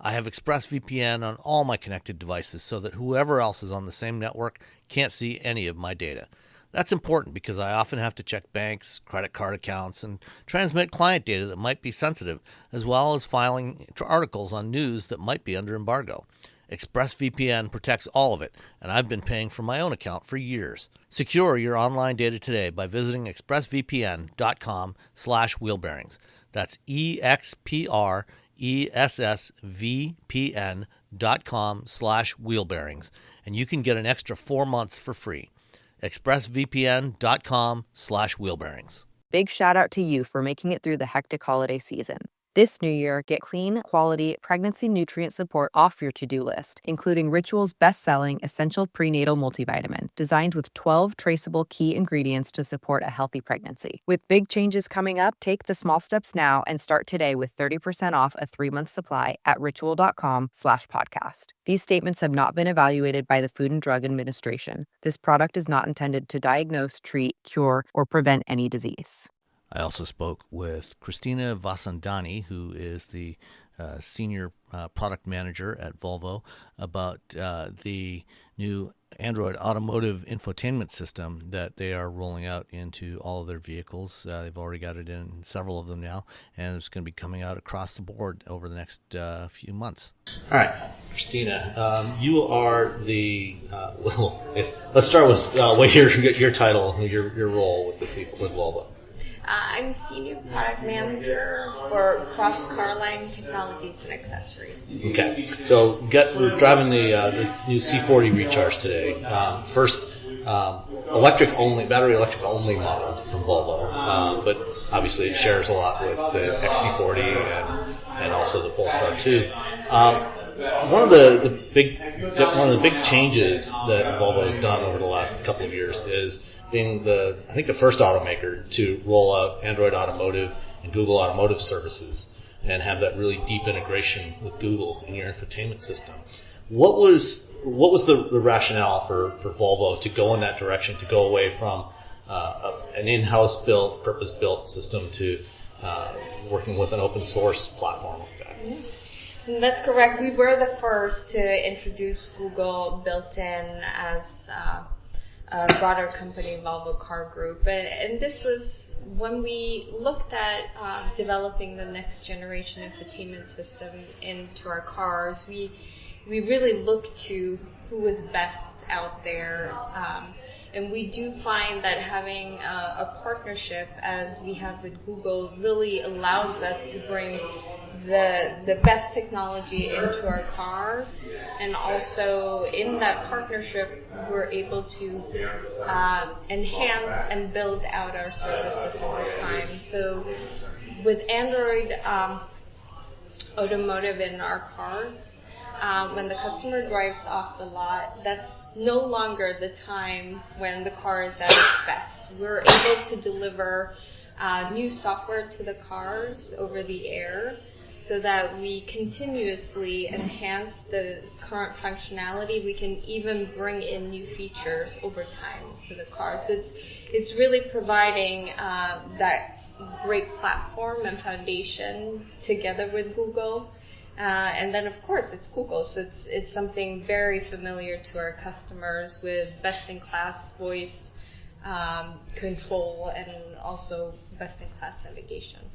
I have ExpressVPN on all my connected devices so that whoever else is on the same network can't see any of my data. That's important because I often have to check banks, credit card accounts, and transmit client data that might be sensitive, as well as filing articles on news that might be under embargo. ExpressVPN protects all of it, and I've been paying for my own account for years. Secure your online data today by visiting expressvpn.com/wheelbearings. That's expressvpn.com/wheelbearings, and you can get an extra 4 months for free. expressvpn.com/wheelbearings. Big shout out to you for making it through the hectic holiday season. This new year, get clean, quality, pregnancy nutrient support off your to-do list, including Ritual's best-selling Essential Prenatal Multivitamin, designed with 12 traceable key ingredients to support a healthy pregnancy. With big changes coming up, take the small steps now and start today with 30% off a 3-month supply at ritual.com/podcast. These statements have not been evaluated by the Food and Drug Administration. This product is not intended to diagnose, treat, cure, or prevent any disease. I also spoke with Christina Vasandani, who is the senior product manager at Volvo, about the new Android automotive infotainment system that they are rolling out into all of their vehicles. They've already got it in several of them now, and it's going to be coming out across the board over the next few months. All right, Christina, you are the let's start with what your title, your role with Volvo. I'm Senior Product Manager for Cross Car Line Technologies and Accessories. Okay, so we're driving the new C40 Recharge today. First, battery electric only model from Volvo, but obviously it shares a lot with the XC40 and also the Polestar 2. One of the big changes that Volvo has done over the last couple of years is being the first automaker to roll out Android Automotive and Google Automotive services and have that really deep integration with Google in your infotainment system. What was the rationale for Volvo to go in that direction, to go away from an in-house built, purpose-built system to working with an open source platform like that? Mm-hmm. That's correct. We were the first to introduce Google built-in as a broader company, Volvo Car Group. And this was when we looked at developing the next generation infotainment system into our cars. We really looked to who was best out there. And we do find that having a partnership as we have with Google really allows us to bring the best technology into our cars, and also in that partnership we're able to enhance and build out our services over time. So with Android Automotive in our cars, when the customer drives off the lot, that's no longer the time when the car is at its best. We're able to deliver new software to the cars over the air so that we continuously enhance the current functionality. We can even bring in new features over time to the car. So it's really providing that great platform and foundation together with Google. And then, of course, it's Google, so it's something very familiar to our customers with best-in-class voice control and also best-in-class navigation.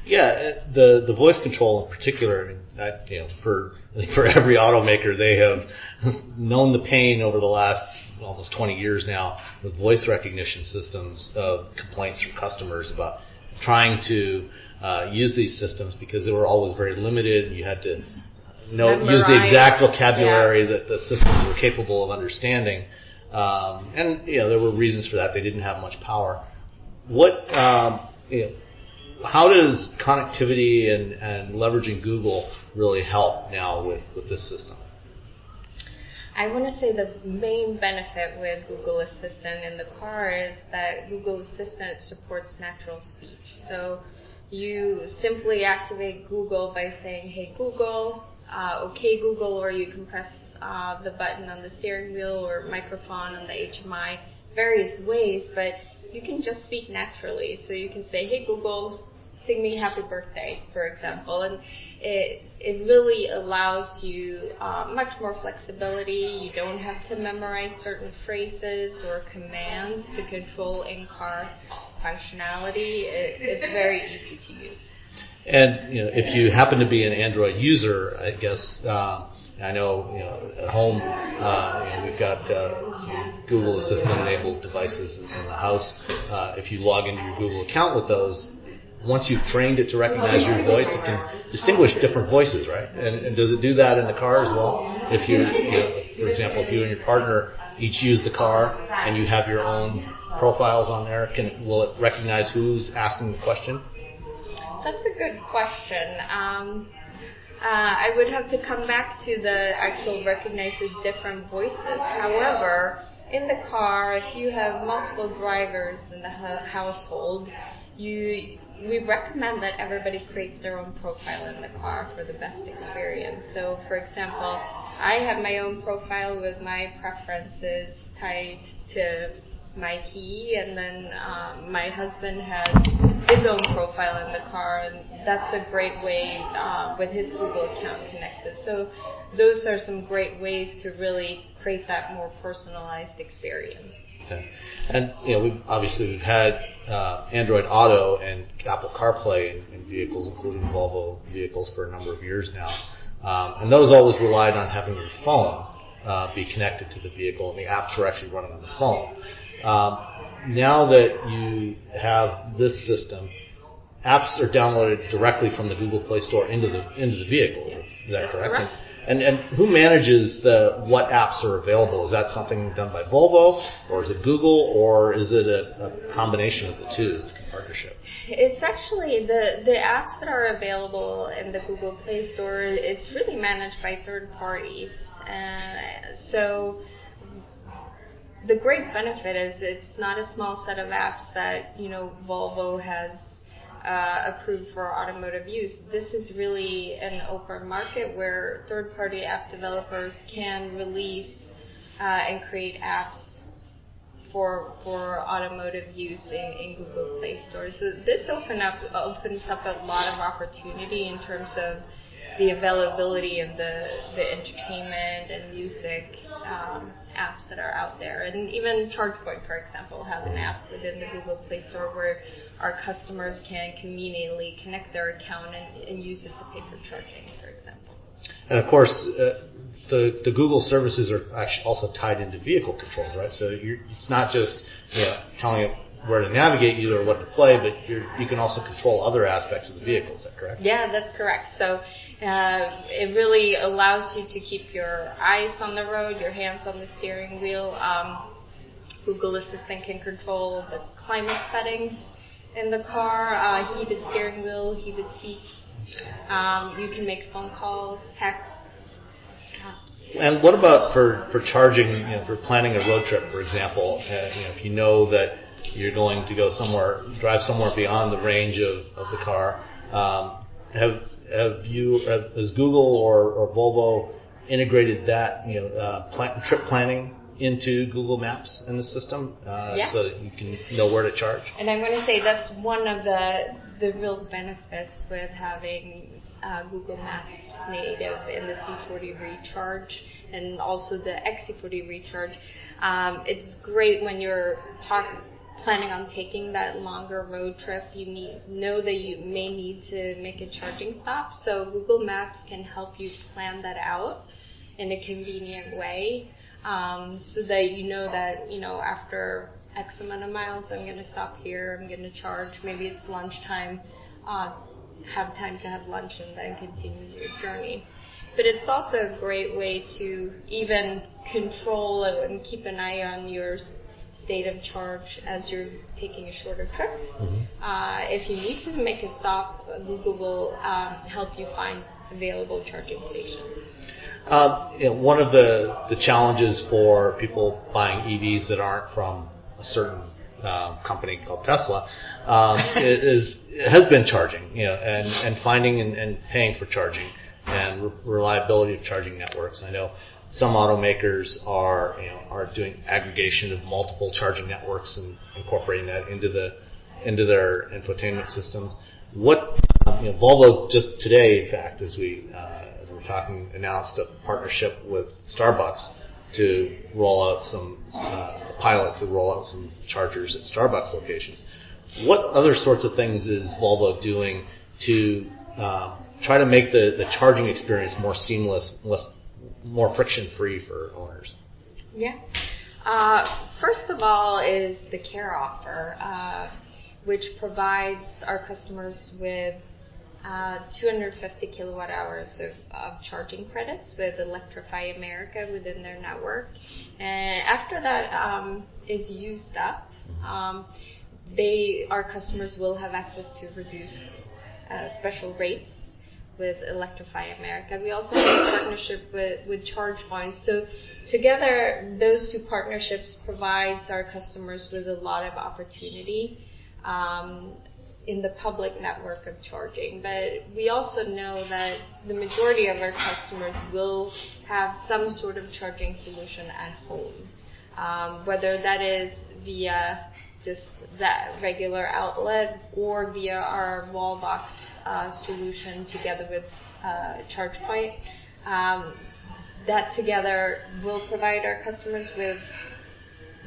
Yeah, the voice control in particular, for every automaker, they have known the pain over the last almost 20 years now with voice recognition systems of complaints from customers about trying to use these systems because they were always very limited. You had to use the exact vocabulary that the systems were capable of understanding. And there were reasons for that. They didn't have much power. How does connectivity and leveraging Google really help now with this system? I want to say the main benefit with Google Assistant in the car is that Google Assistant supports natural speech. So you simply activate Google by saying, "Hey Google," "Okay Google," or you can press the button on the steering wheel or microphone on the HMI, various ways, but you can just speak naturally. So you can say, "Hey Google, sing me happy birthday," for example, and it really allows you much more flexibility. You don't have to memorize certain phrases or commands to control in-car functionality. It's very easy to use. And if you happen to be an Android user, I guess I know at home we've got some Google Assistant-enabled devices in the house. If you log into your Google account with those, once you've trained it to recognize your voice, it can distinguish different voices, right? And does it do that in the car as well? If for example, if you and your partner each use the car and you have your own profiles on there, will it recognize who's asking the question? That's a good question. I would have to come back to the actual recognizes different voices. However, in the car, if you have multiple drivers in the household, we recommend that everybody creates their own profile in the car for the best experience. So, for example, I have my own profile with my preferences tied to my key, and then my husband has his own profile in the car, and that's a great way with his Google account connected. So those are some great ways to really create that more personalized experience. Okay. And we've had Android Auto and Apple CarPlay in vehicles, including Volvo vehicles, for a number of years now. And those always relied on having your phone be connected to the vehicle, and the apps were actually running on the phone. Now that you have this system, apps are downloaded directly from the Google Play Store into the vehicle. Is that correct? And who manages what apps are available? Is that something done by Volvo, or is it Google, or is it a combination of the two? Is it a partnership? It's actually the apps that are available in the Google Play Store. It's really managed by third parties, so the great benefit is it's not a small set of apps that Volvo has approved for automotive use. This is really an open market where third-party app developers can release and create apps for automotive use in Google Play Store. So this opens up a lot of opportunity in terms of the availability of the entertainment and music apps that are out there. And even ChargePoint, for example, has an app within the Google Play Store where our customers can conveniently connect their account and use it to pay for charging, for example. And of course, the Google services are actually also tied into vehicle controls, right? So it's not just telling it where to navigate you or what to play, but you can also control other aspects of the vehicle. Is that correct? Yeah, that's correct. So it really allows you to keep your eyes on the road, your hands on the steering wheel. Google Assistant can control the climate settings in the car, heated steering wheel, heated seats. You can make phone calls, texts. And what about for charging, for planning a road trip, for example, if you know that you're going to go drive somewhere beyond the range of the car, has Google or Volvo integrated that, trip planning into Google Maps in the system, so that you can know where to charge? And I'm going to say that's one of the real benefits with having Google Maps native in the C40 Recharge and also the XC40 Recharge. It's great when you're planning on taking that longer road trip. You know that you may need to make a charging stop, so Google Maps can help you plan that out in a convenient way, so that after X amount of miles I'm going to stop here, I'm going to charge, maybe it's lunchtime, have time to have lunch and then continue your journey. But it's also a great way to even control and keep an eye on your state of charge as you're taking a shorter trip. If you need to make a stop, Google will help you find available charging stations. One of the challenges for people buying EVs that aren't from a certain company called Tesla has been charging, and finding and paying for charging and reliability of charging networks. I know some automakers are doing aggregation of multiple charging networks and incorporating that into their infotainment systems. What Volvo just today, in fact, as we're talking, announced a partnership with Starbucks to roll out some pilot to roll out some chargers at Starbucks locations. What other sorts of things is Volvo doing to try to make the charging experience more seamless, more friction-free for owners? Yeah. First of all is the care offer, which provides our customers with 250 kilowatt hours of charging credits with Electrify America within their network. And after that is used up, our customers will have access to reduced special rates with Electrify America. We also have a partnership with Charge Points. So together, those two partnerships provides our customers with a lot of opportunity in the public network of charging. But we also know that the majority of our customers will have some sort of charging solution at home, whether that is via just that regular outlet or via our wall box solution together with ChargePoint. That together will provide our customers with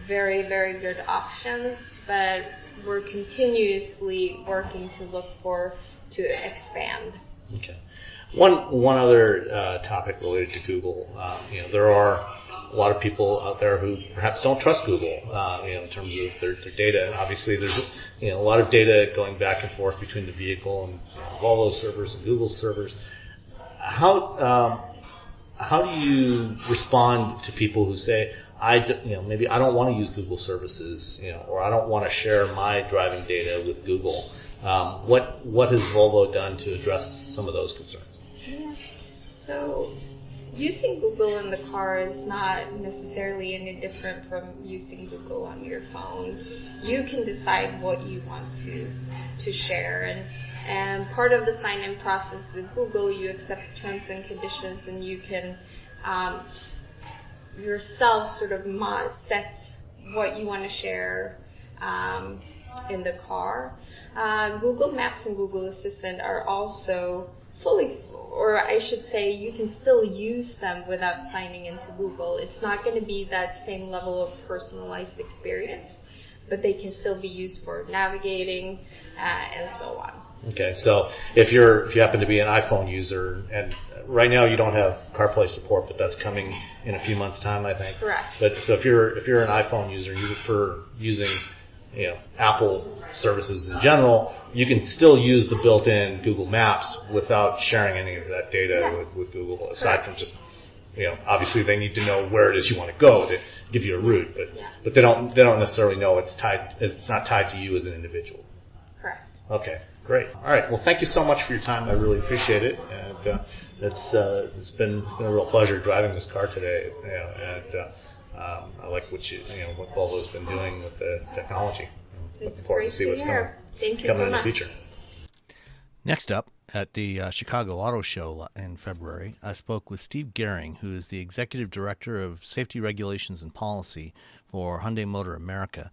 very, very good options, but we're continuously working to look to expand. Okay. One other topic related to Google. There are a lot of people out there who perhaps don't trust Google, in terms of their data. And obviously, there's a lot of data going back and forth between the vehicle and Volvo servers and Google servers. How do you respond to people who say, maybe I don't want to use Google services, or I don't want to share my driving data with Google? What has Volvo done to address some of those concerns? Yeah. So using Google in the car is not necessarily any different from using Google on your phone. You can decide what you want to share, and part of the sign-in process with Google, you accept terms and conditions, and you can yourself sort of set what you want to share in the car. Google Maps and Google Assistant are also fully, or I should say, you can still use them without signing into Google. It's not going to be that same level of personalized experience, but they can still be used for navigating and so on. Okay, so if you happen to be an iPhone user, and right now you don't have CarPlay support, but that's coming in a few months' time, I think. Correct. But so if you're an iPhone user, you prefer using Apple services in general, you can still use the built-in Google Maps without sharing any of that data with Google, aside from just, obviously they need to know where it is you want to go to give you a route, but they don't necessarily know it's not tied to you as an individual. Correct. Okay, great. All right, well, thank you so much for your time. I really appreciate it, and it's been a real pleasure driving this car today, and I like what Volvo's been doing with the technology. Looking forward to see what's coming in the future. Next up, at the Chicago Auto Show in February, I spoke with Steve Gehring, who is the Executive Director of Safety Regulations and Policy for Hyundai Motor America.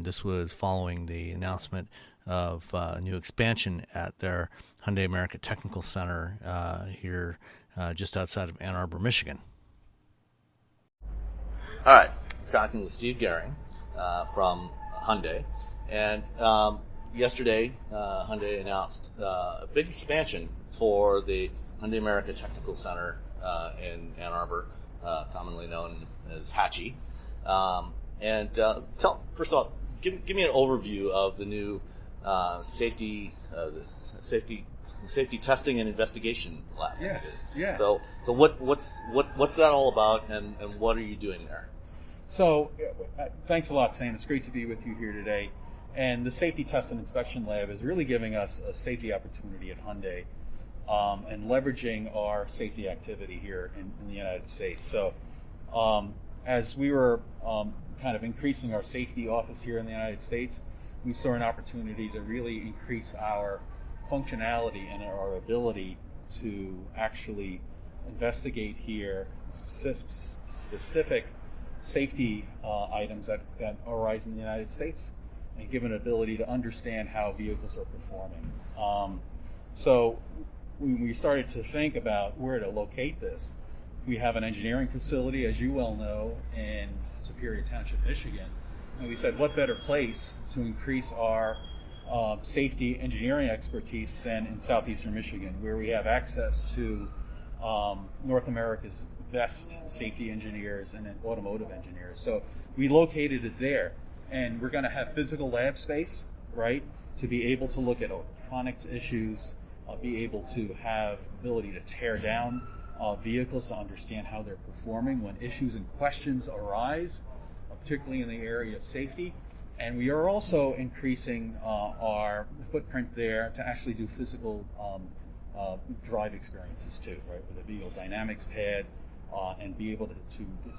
This was following the announcement of a new expansion at their Hyundai America Technical Center here just outside of Ann Arbor, Michigan. All right, talking with Steve Gehring from Hyundai, and yesterday Hyundai announced a big expansion for the Hyundai America Technical Center in Ann Arbor, commonly known as HACHI. First of all, give me an overview of the new safety testing and investigation lab. Yes. Yeah. So what's that all about, and what are you doing there? So, thanks a lot, Sam. It's great to be with you here today. And the Safety Test and Inspection Lab is really giving us a safety opportunity at Hyundai and leveraging our safety activity here in the United States. So, as we were kind of increasing our safety office here in the United States, we saw an opportunity to really increase our functionality and our ability to actually investigate here specific safety items that arise in the United States and give an ability to understand how vehicles are performing. So when we started to think about where to locate this, we have an engineering facility, as you well know, in Superior Township, Michigan. And we said, what better place to increase our safety engineering expertise than in southeastern Michigan, where we have access to North America's best safety engineers and automotive engineers. So we located it there, and we're going to have physical lab space, right, to be able to look at electronics issues, be able to have ability to tear down vehicles to understand how they're performing when issues and questions arise, particularly in the area of safety. And we are also increasing our footprint there to actually do physical drive experiences too, right? With a vehicle dynamics pad and be able to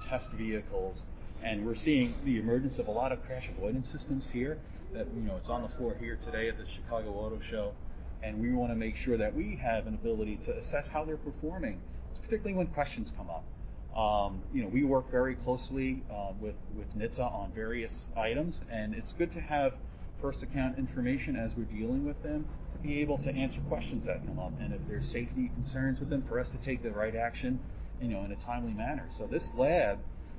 test vehicles. And we're seeing the emergence of a lot of crash avoidance systems here. That it's on the floor here today at the Chicago Auto Show, and we want to make sure that we have an ability to assess how they're performing, particularly when questions come up. We work very closely with NHTSA on various items, and it's good to have first account information as we're dealing with them to be able to answer questions that come up, and if there's safety concerns with them, for us to take the right action, in a timely manner. So this lab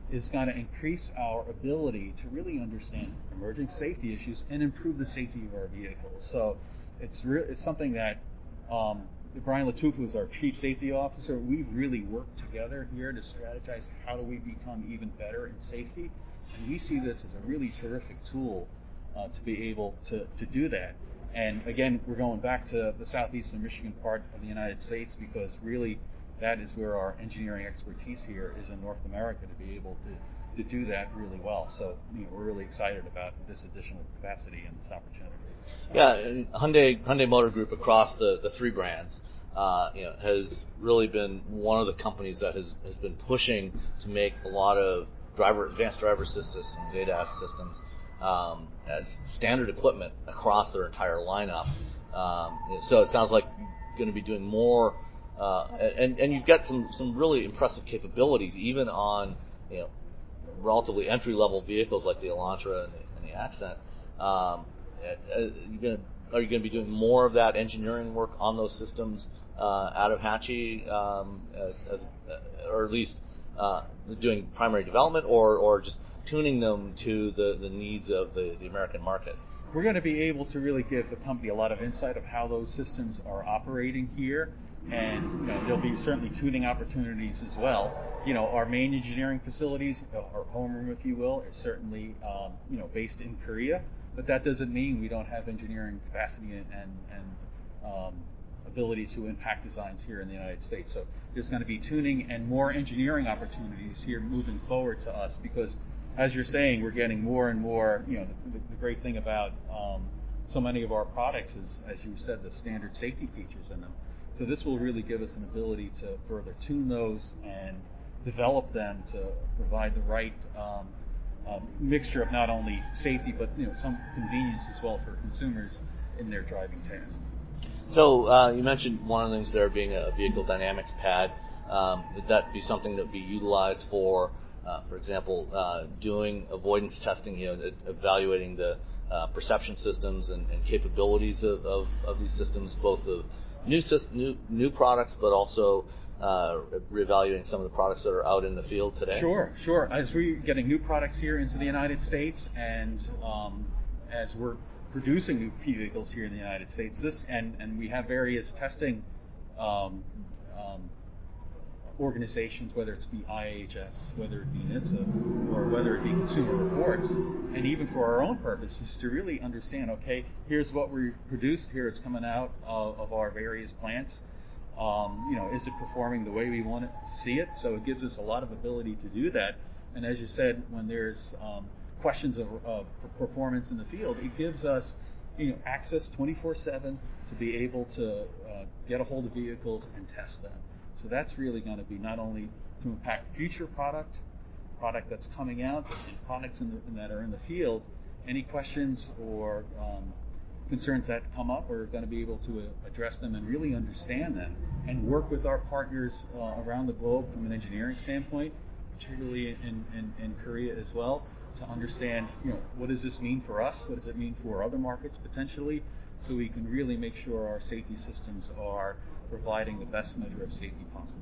is going to increase our ability to really understand emerging safety issues and improve the safety of our vehicles. So it's something that Brian Latouche, who's our Chief Safety Officer, we've really worked together here to strategize how do we become even better in safety. And we see this as a really terrific tool to be able to do that. And again, we're going back to the southeastern Michigan part of the United States because really that is where our engineering expertise here is in North America to be able to do that really well. So we're really excited about this additional capacity and this opportunity. Yeah, and Hyundai Motor Group across the three brands, has really been one of the companies that has been pushing to make a lot of advanced driver assist systems, ADAS systems, as standard equipment across their entire lineup. So it sounds like you're going to be doing more. And you've got some really impressive capabilities, even on relatively entry-level vehicles like the Elantra and the Accent. Are you going to be doing more of that engineering work on those systems out of Hatchie, or at least doing primary development, or just tuning them to the needs of the American market? We're going to be able to really give the company a lot of insight of how those systems are operating here. And there'll be certainly tuning opportunities as well. Our main engineering facilities, our homeroom, if you will, is certainly based in Korea. But that doesn't mean we don't have engineering capacity and ability to impact designs here in the United States. So there's going to be tuning and more engineering opportunities here moving forward to us because, as you're saying, we're getting more and more. The great thing about so many of our products is, as you said, the standard safety features in them. So this will really give us an ability to further tune those and develop them to provide the right mixture of not only safety but some convenience as well for consumers in their driving tasks. So you mentioned one of the things there being a vehicle dynamics pad. Would that be something that would be utilized for example, doing avoidance testing, evaluating the perception systems and capabilities of these systems, both of new products, but also reevaluating some of the products that are out in the field today? Sure. As we're getting new products here into the United States, and as we're producing new vehicles here in the United States, and we have various testing organizations, whether it's be IHS, whether it be NHTSA, or whether it be Consumer Reports, and even for our own purposes, to really understand, okay, here's what we produced, here it's coming out of our various plants. Is it performing the way we want it to see it? So it gives us a lot of ability to do that. And as you said, when there's questions of performance in the field, it gives us access 24/7 to be able to get a hold of vehicles and test them. So that's really going to be not only to impact future product that's coming out, and products that are in the field. Any questions or concerns that come up, we're going to be able to address them and really understand them and work with our partners around the globe from an engineering standpoint, particularly in Korea as well, to understand, what does this mean for us? What does it mean for other markets potentially? So we can really make sure our safety systems are providing the best measure of safety possible.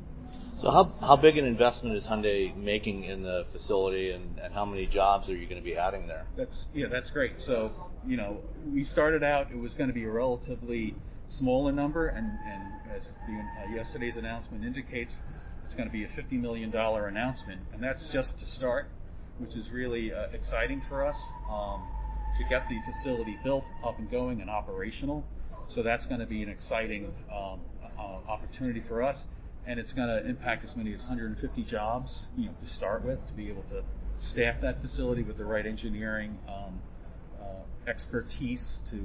So how big an investment is Hyundai making in the facility, and how many jobs are you going to be adding there? That's great. So, we started out, it was going to be a relatively smaller number, and as yesterday's announcement indicates, it's going to be a $50 million announcement, and that's just to start, which is really exciting for us to get the facility built, up and going, and operational. So that's going to be an exciting opportunity for us, and it's going to impact as many as 150 jobs, to start with, to be able to staff that facility with the right engineering expertise to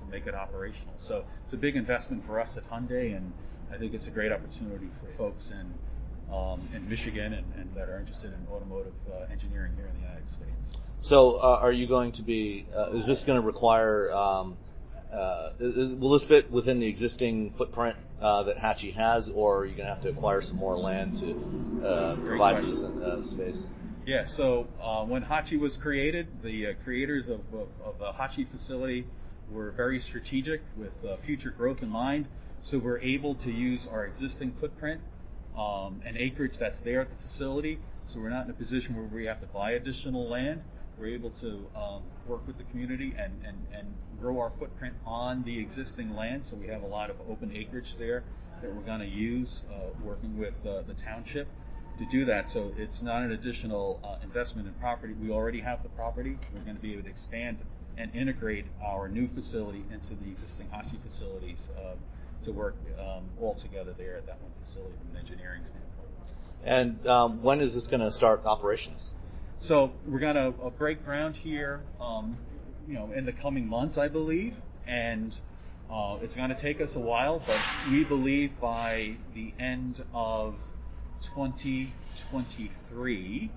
make it operational. So it's a big investment for us at Hyundai, and I think it's a great opportunity for folks in Michigan and that are interested in automotive engineering here in the United States. So are you going to be, is this going to require, will this fit within the existing footprint that Hachi has, or are you going to have to acquire some more land to provide for this space? Yeah, so when Hachi was created, the creators of the Hachi facility were very strategic with future growth in mind. So we're able to use our existing footprint and acreage that's there at the facility. So we're not in a position where we have to buy additional land. We're able to work with the community and grow our footprint on the existing land. So we have a lot of open acreage there that we're going to use working with the township to do that. So it's not an additional investment in property. We already have the property. We're going to be able to expand and integrate our new facility into the existing Hachi facilities to work all together there at that one facility from an engineering standpoint. And when is this going to start operations? So we're going to break ground here, in the coming months, I believe, and it's going to take us a while, but we believe by the end of 2023,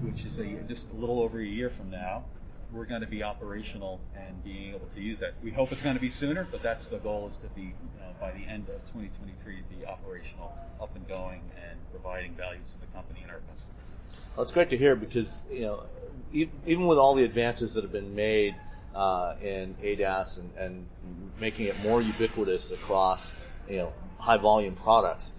which is just a little over a year from now, we're going to be operational and being able to use that. We hope it's going to be sooner, but that's the goal, is to be by the end of 2023 be operational, up and going, and providing value to the company and our customers. Well, it's great to hear because even with all the advances that have been made in ADAS and making it more ubiquitous across high volume products,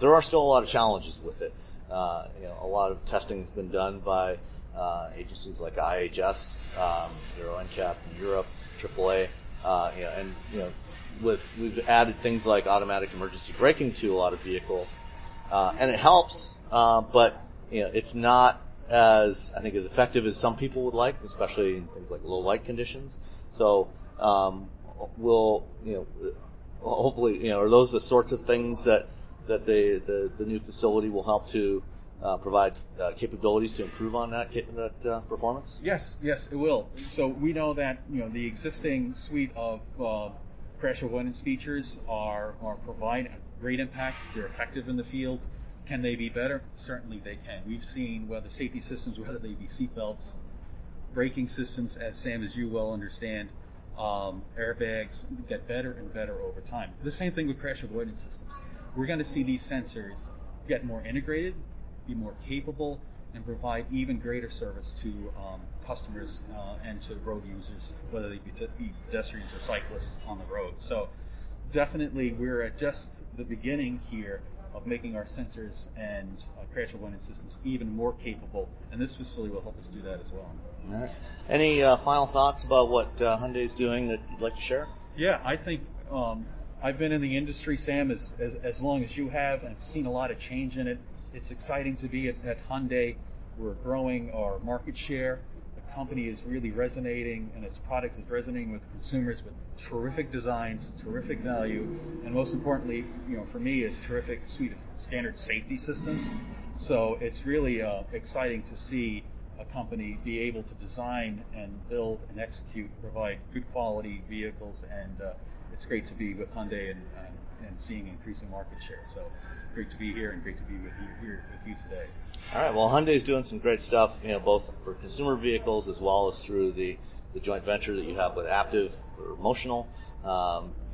there are still a lot of challenges with it. A lot of testing has been done by agencies like IHS, Euro NCAP in Europe, AAA, we've added things like automatic emergency braking to a lot of vehicles, and it helps, but it's not as effective as some people would like, especially in things like low light conditions. So hopefully, are those the sorts of things that the new facility will help to provide capabilities to improve on that performance? Yes, it will. So we know that the existing suite of crash avoidance features provide great impact. They're effective in the field. Can they be better? Certainly they can. We've seen whether safety systems, whether they be seatbelts, braking systems, as Sam, as you well understand, airbags, get better and better over time. The same thing with crash avoidance systems. We're going to see these sensors get more integrated, be more capable, and provide even greater service to customers and to road users, whether they be pedestrians or cyclists on the road. So definitely we're at just the beginning here of making our sensors and crash avoidance systems even more capable, and this facility will help us do that as well. All right. Any final thoughts about what Hyundai is doing that you'd like to share? Yeah, I think I've been in the industry, Sam, as long as you have, and I've seen a lot of change in it. It's exciting to be at Hyundai. We're growing our market share. The company is really resonating, and its products is resonating with consumers with terrific designs, terrific value, and most importantly, for me, is terrific suite of standard safety systems. So it's really exciting to see a company be able to design and build and execute, provide good quality vehicles, and it's great to be with Hyundai and seeing increasing market share. So great to be here and great to be with you today. All right. Well, Hyundai is doing some great stuff, both for consumer vehicles as well as through the joint venture that you have with Aptiv or Motional,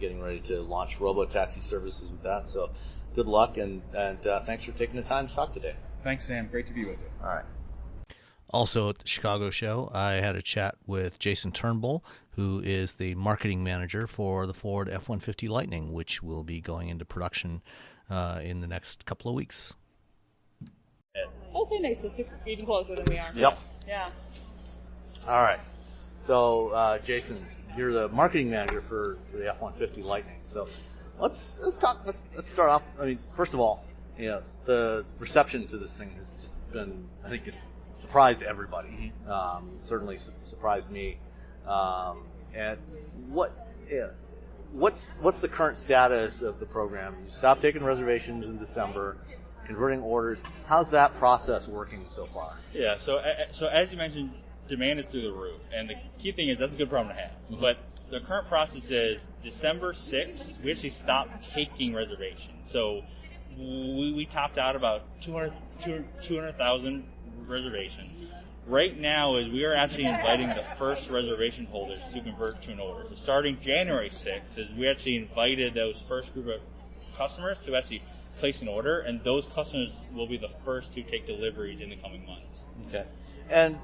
getting ready to launch robo-taxi services with that. So good luck, and thanks for taking the time to talk today. Thanks, Sam. Great to be with you. All right. Also at the Chicago show, I had a chat with Jasen Turnbull, who is the marketing manager for the Ford F-150 Lightning, which will be going into production in the next couple of weeks. Okay, nice. So even closer than we are. Yep. Yeah. All right. So, Jasen, you're the marketing manager for the F-150 Lightning. So, let's start off. I mean, first of all, the reception to this thing has just been, I think, it's surprised everybody. Certainly surprised me. And what's the current status of the program? You stopped taking reservations in December, converting orders. How's that process working so far? Yeah. So as you mentioned, demand is through the roof, and the key thing is that's a good problem to have. Mm-hmm. But the current process is December 6th, we actually stopped taking reservations. So we topped out about 200,000 reservations. Right now is we are actually inviting the first reservation holders to convert to an order. So starting January 6th is we actually invited those first group of customers to actually place an order, and those customers will be the first to take deliveries in the coming months. Okay. And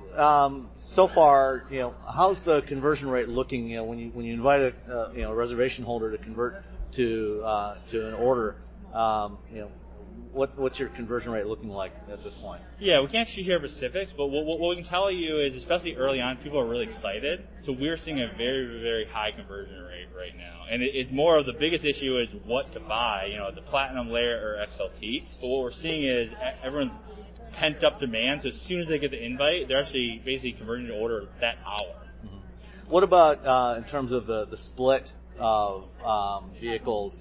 so far, how's the conversion rate looking? When you invite a reservation holder to convert to an order, what's your conversion rate looking like at this point? Yeah, we can't share specifics, but what we can tell you is, especially early on, people are really excited. So we're seeing a very, very high conversion rate right now. And it's more of the biggest issue is what to buy, the Platinum layer or XLT. But what we're seeing is everyone's pent-up demand. So as soon as they get the invite, they're actually basically converting to order that hour. Mm-hmm. What about in terms of the split of vehicles,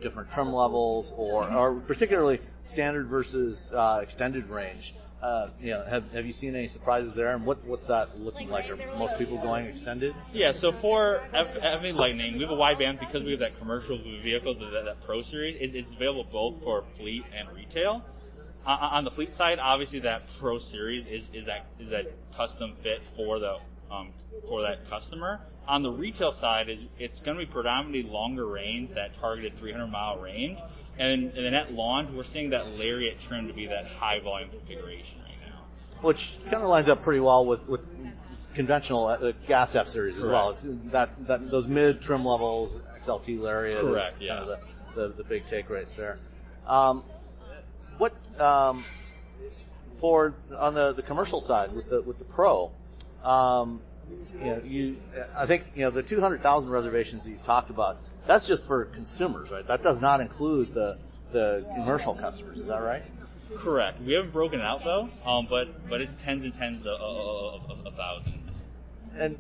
different trim levels, or particularly standard versus extended range? Have you seen any surprises there, and what's that looking like? Are most people going extended? Yeah, so for FA Lightning, we have a wide band because we have that commercial vehicle, that Pro Series. It's available both for fleet and retail. On the fleet side, obviously that Pro Series is that custom fit for that customer. On the retail side, it's going to be predominantly longer range, that targeted 300-mile range. And then at launch, we're seeing that Lariat trim to be that high volume configuration right now. Which kind of lines up pretty well with conventional gas F series as well. It's those mid trim levels, XLT Lariat. Correct. Yeah. Kind of the big take rates there. What for on the commercial side with the Pro? I think the 200,000 reservations that you've talked about. That's just for consumers, right? That does not include the commercial customers. Is that right? Correct. We haven't broken it out though, but it's tens and tens of thousands. And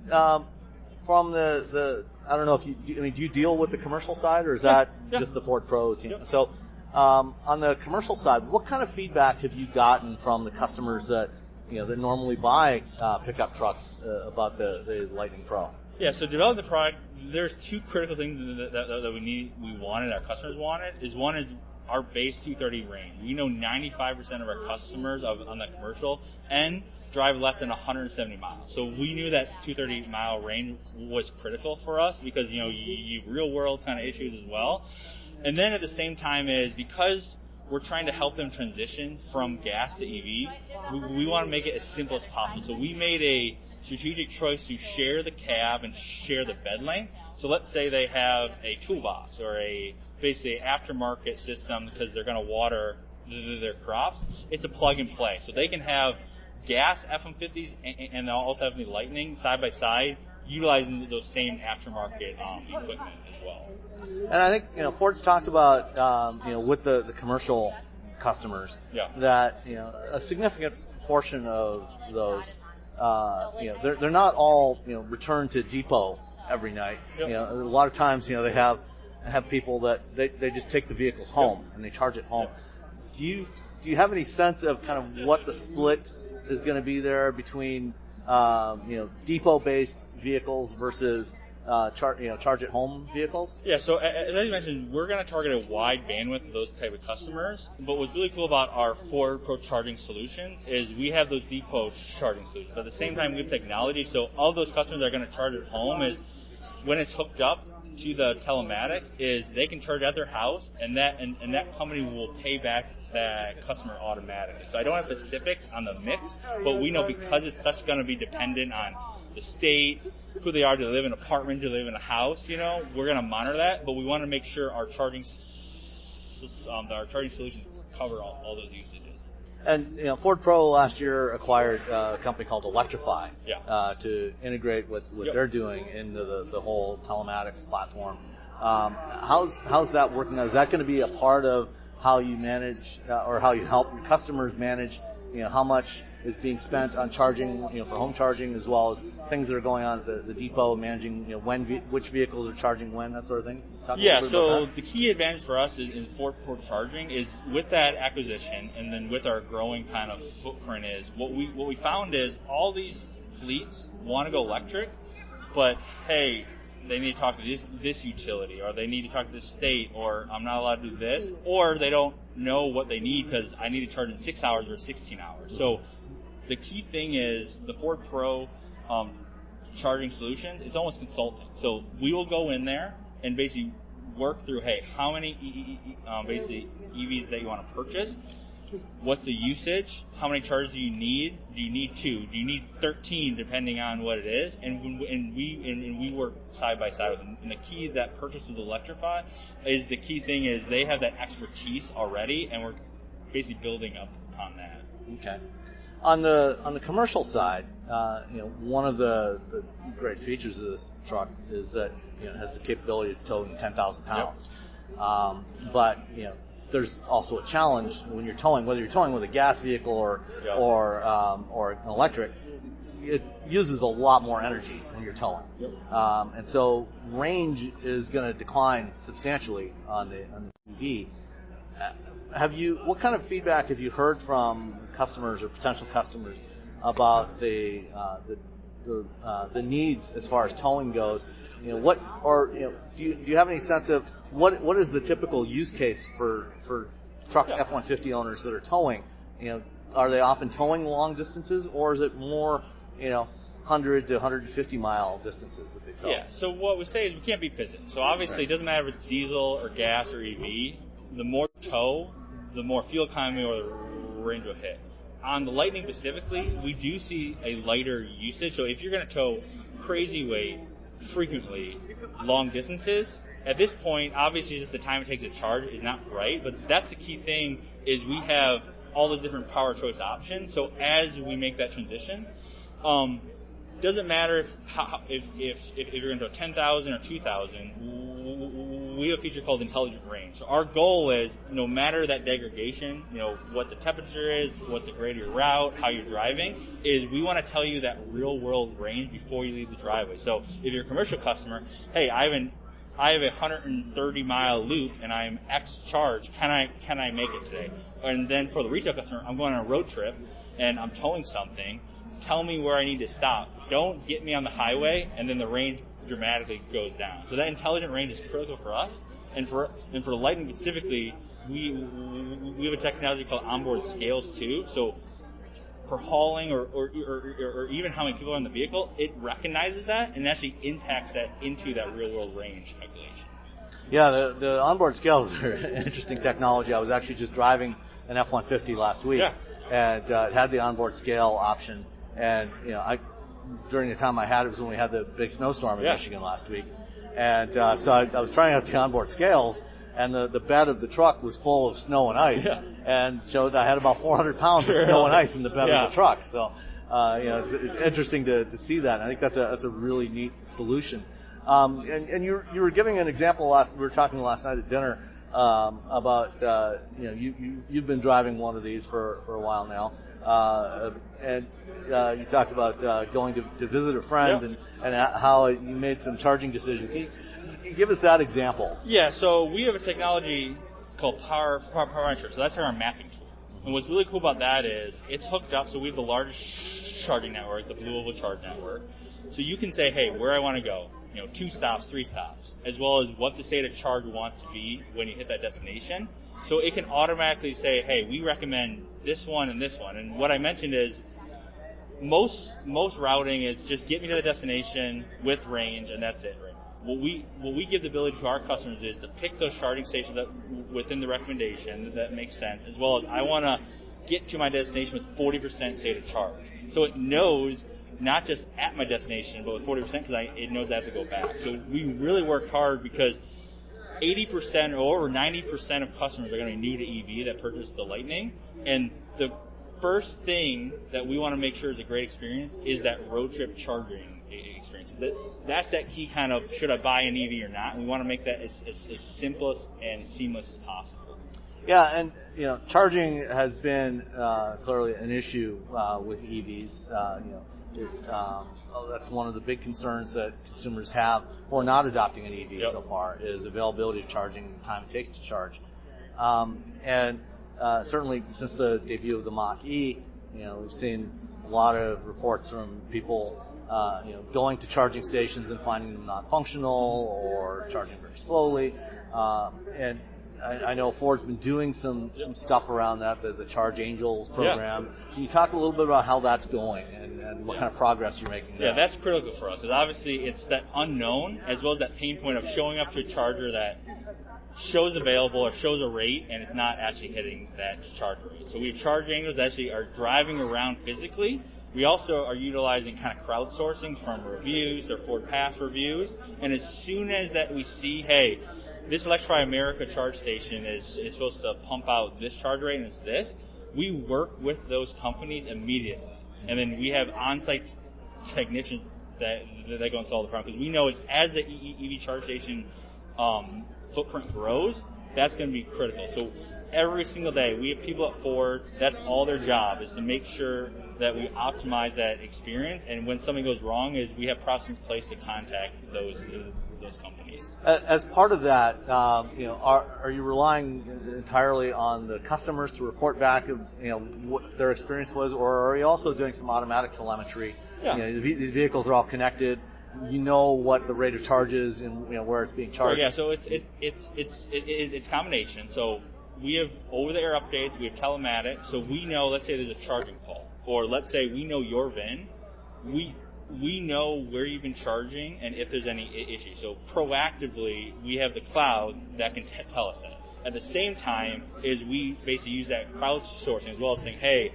from the I don't know if do you deal with the commercial side, or is that just the Ford Pro team? Yep. So on the commercial side, what kind of feedback have you gotten from the customers that that normally buy pickup trucks about the Lightning Pro? Yeah, so developing the product, there's two critical things that we wanted, our customers wanted. One is our base 230 range. We know 95% of our customers on the commercial end drive less than 170 miles. So we knew that 230-mile range was critical for us because, you real-world kind of issues as well. And then at the same time is because we're trying to help them transition from gas to EV, we want to make it as simple as possible. So we made a strategic choice to share the cab and share the bed length. So let's say they have a toolbox or basically aftermarket system because they're going to water their crops. It's a plug and play. So they can have gas F-150s and they'll also have the Lightning side by side, utilizing those same aftermarket equipment as well. And I think Ford's talked about with the commercial customers that a significant portion of those they're not all returned to depot every night. Yep. A lot of times they have people that they just take the vehicles home and they charge it home. Yep. Do you have any sense of kind of what the split is going to be there between depot based vehicles versus charge at home vehicles? Yeah, so as I mentioned, we're going to target a wide bandwidth of those type of customers. But what's really cool about our Ford Pro charging solutions is we have those depot charging solutions. But at the same time, we have technology. So all those customers that are going to charge at home is when it's hooked up to the telematics, is they can charge at their house, and that company will pay back that customer automatically. So I don't have specifics on the mix, but we know because it's such going to be dependent on the state, who they are, do they live in an apartment, do they live in a house, we're going to monitor that, but we want to make sure our charging solutions cover all those usages. And Ford Pro last year acquired a company called Electrify to integrate what they're doing into the whole telematics platform. How's that working? Is that going to be a part of how you manage or how you help your customers manage how much is being spent on charging, for home charging, as well as things that are going on at the depot, managing, which vehicles are charging when, that sort of thing? So the key advantage for us in port charging is with that acquisition, and then with our growing kind of footprint, is what we found is all these fleets want to go electric, but hey, they need to talk to this utility, or they need to talk to this state, or I'm not allowed to do this, or they don't know what they need because I need to charge in 6 hours or 16 hours. So the key thing is the Ford Pro charging solutions, it's almost consulting. So we will go in there and basically work through, hey, how many basically EVs that you want to purchase, what's the usage, how many chargers do you need? Do you need 2? Do you need 13, depending on what it is? And we work side by side with them. And the key to that purchase with Electrify is the key thing is they have that expertise already, and we're basically building up upon that. Okay. On the commercial side, one of the great features of this truck is that it has the capability of towing 10,000 pounds. Yep. But there's also a challenge when you're towing, whether you're towing with a gas vehicle or an electric. It uses a lot more energy when you're towing, and so range is going to decline substantially on the EV. What kind of feedback have you heard from customers or potential customers about the needs as far as towing goes? Do you have any sense of what is the typical use case for truck F-150 owners that are towing? Are they often towing long distances, or is it more 100 to 150 mile distances that they tow? Yeah. So what we say is we can't be pigeon. So obviously, It doesn't matter if it's diesel or gas or EV. The more tow, the more fuel economy or the range will hit. On the Lightning specifically, we do see a lighter usage. So if you're going to tow crazy weight frequently, long distances, at this point, obviously, just the time it takes to charge is not right. But that's the key thing is we have all those different power choice options. So as we make that transition, doesn't matter if you're going to go 10,000 or 2,000. We have a feature called intelligent range. So our goal is, no matter that degradation, what the temperature is, what's the grade of your route, how you're driving, is we want to tell you that real world range before you leave the driveway. So if you're a commercial customer, hey, I have a 130 mile loop and I'm X charge. Can I make it today? And then for the retail customer, I'm going on a road trip and I'm towing something. Tell me where I need to stop. Don't get me on the highway and then the range dramatically goes down. So that intelligent range is critical for us. And for Lightning specifically, we have a technology called onboard scales too. So for hauling or even how many people are in the vehicle, it recognizes that and actually impacts that into that real world range calculation. Yeah, the onboard scales are interesting technology. I was actually just driving an F-150 last week, and it had the onboard scale option. And during the time I had it was when we had the big snowstorm in Michigan last week, and so I was trying out the onboard scales, and the bed of the truck was full of snow and ice, and showed I had about 400 pounds of snow and ice in the bed of the truck. So it's interesting to see that. And I think that's a really neat solution. And you were giving an example we were talking last night at dinner about you've been driving one of these for a while now. And you talked about going to visit a friend and how you made some charging decisions. Can you give us that example? Yeah, so we have a technology called Power Manager. So that's our mapping tool. And what's really cool about that is it's hooked up. So we have the largest charging network, the Volvo Charge Network. So you can say, hey, where I want to go. 2 stops, 3 stops, as well as what the state of charge wants to be when you hit that destination. So it can automatically say, hey, we recommend this one and this one. And what I mentioned is most routing is just get me to the destination with range, and that's it. Right? What we give the ability to our customers is to pick those charging stations that within the recommendation that makes sense, as well as I want to get to my destination with 40% state of charge. So it knows not just at my destination, but with 40% because it knows I have to go back. So we really work hard because 80% or over 90% of customers are going to be new to EV that purchase the Lightning. And the first thing that we want to make sure is a great experience is that road trip charging experience. That's that key kind of, should I buy an EV or not? And we want to make that as simple and seamless as possible. Yeah, and charging has been clearly an issue with EVs. That's one of the big concerns that consumers have for not adopting an EV so far is availability of charging and the time it takes to charge. And certainly since the debut of the Mach-E, we've seen a lot of reports from people going to charging stations and finding them not functional or charging very slowly. And I know Ford's been doing some stuff around that, the Charge Angels program. Yeah. Can you talk a little bit about how that's going and what kind of progress you're making there? Yeah, that's critical for us because obviously it's that unknown as well as that pain point of showing up to a charger that shows available or shows a rate and it's not actually hitting that charge rate. So we have Charge Angels that actually are driving around physically. We also are utilizing kind of crowdsourcing from reviews or Ford Pass reviews. And as soon as that we see, hey, this Electrify America charge station is supposed to pump out this charge rate and it's this, we work with those companies immediately. And then we have on-site technicians that go install the product. Because we know as the EV charge station footprint grows, that's going to be critical. So every single day, we have people at Ford, that's all their job, is to make sure that we optimize that experience. And when something goes wrong, is we have processes in place to contact those companies. As part of that, are you relying entirely on the customers to report back, what their experience was, or are you also doing some automatic telemetry? Yeah. These vehicles are all connected. You know what the rate of charge is and where it's being charged. Yeah, so it's combination. So we have over-the-air updates. We have telematics. So we know, let's say there's a charging fault, or let's say we know your VIN. We know where you've been charging and if there's any issue. So proactively, we have the cloud that can tell us that. At the same time, is we basically use that crowdsourcing as well as saying, hey,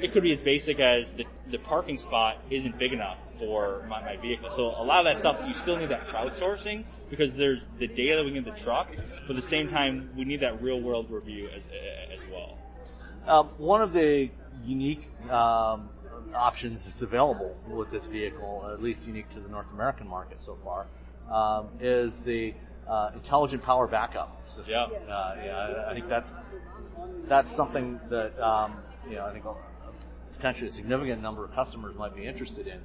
it could be as basic as the parking spot isn't big enough for my vehicle. So a lot of that stuff, you still need that crowdsourcing because there's the data that we get in the truck, but at the same time, we need that real-world review as well. One of the unique options that's available with this vehicle, at least unique to the North American market so far, is the intelligent power backup system. Yeah. I think that's something that I think potentially a significant number of customers might be interested in.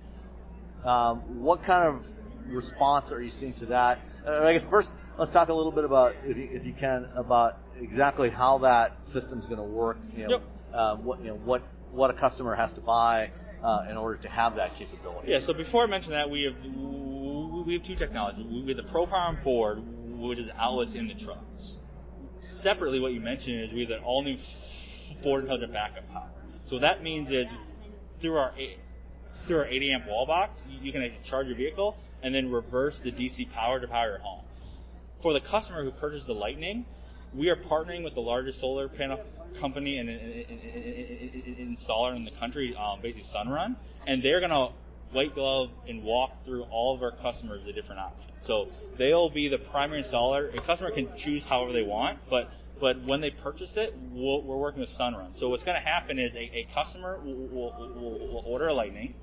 What kind of response are you seeing to that? I guess first, let's talk a little bit about, if you can, about exactly how that system's going to work. What a customer has to buy in order to have that capability. Yeah. So before I mention that, we have two technologies. We have the Pro Power on board, which is outlets in the trucks. Separately, what you mentioned is we have an all-new Ford Intelligent Backup Power. So that means is through our 80 amp wall box, you can charge your vehicle and then reverse the DC power to power your home. For the customer who purchased the Lightning, we are partnering with the largest solar panel company and installer in the country, basically Sunrun, and they're going to white glove and walk through all of our customers the different options. So they'll be the primary installer. A customer can choose however they want, but when they purchase it, we're working with Sunrun. So what's going to happen is a customer will order a Lightning.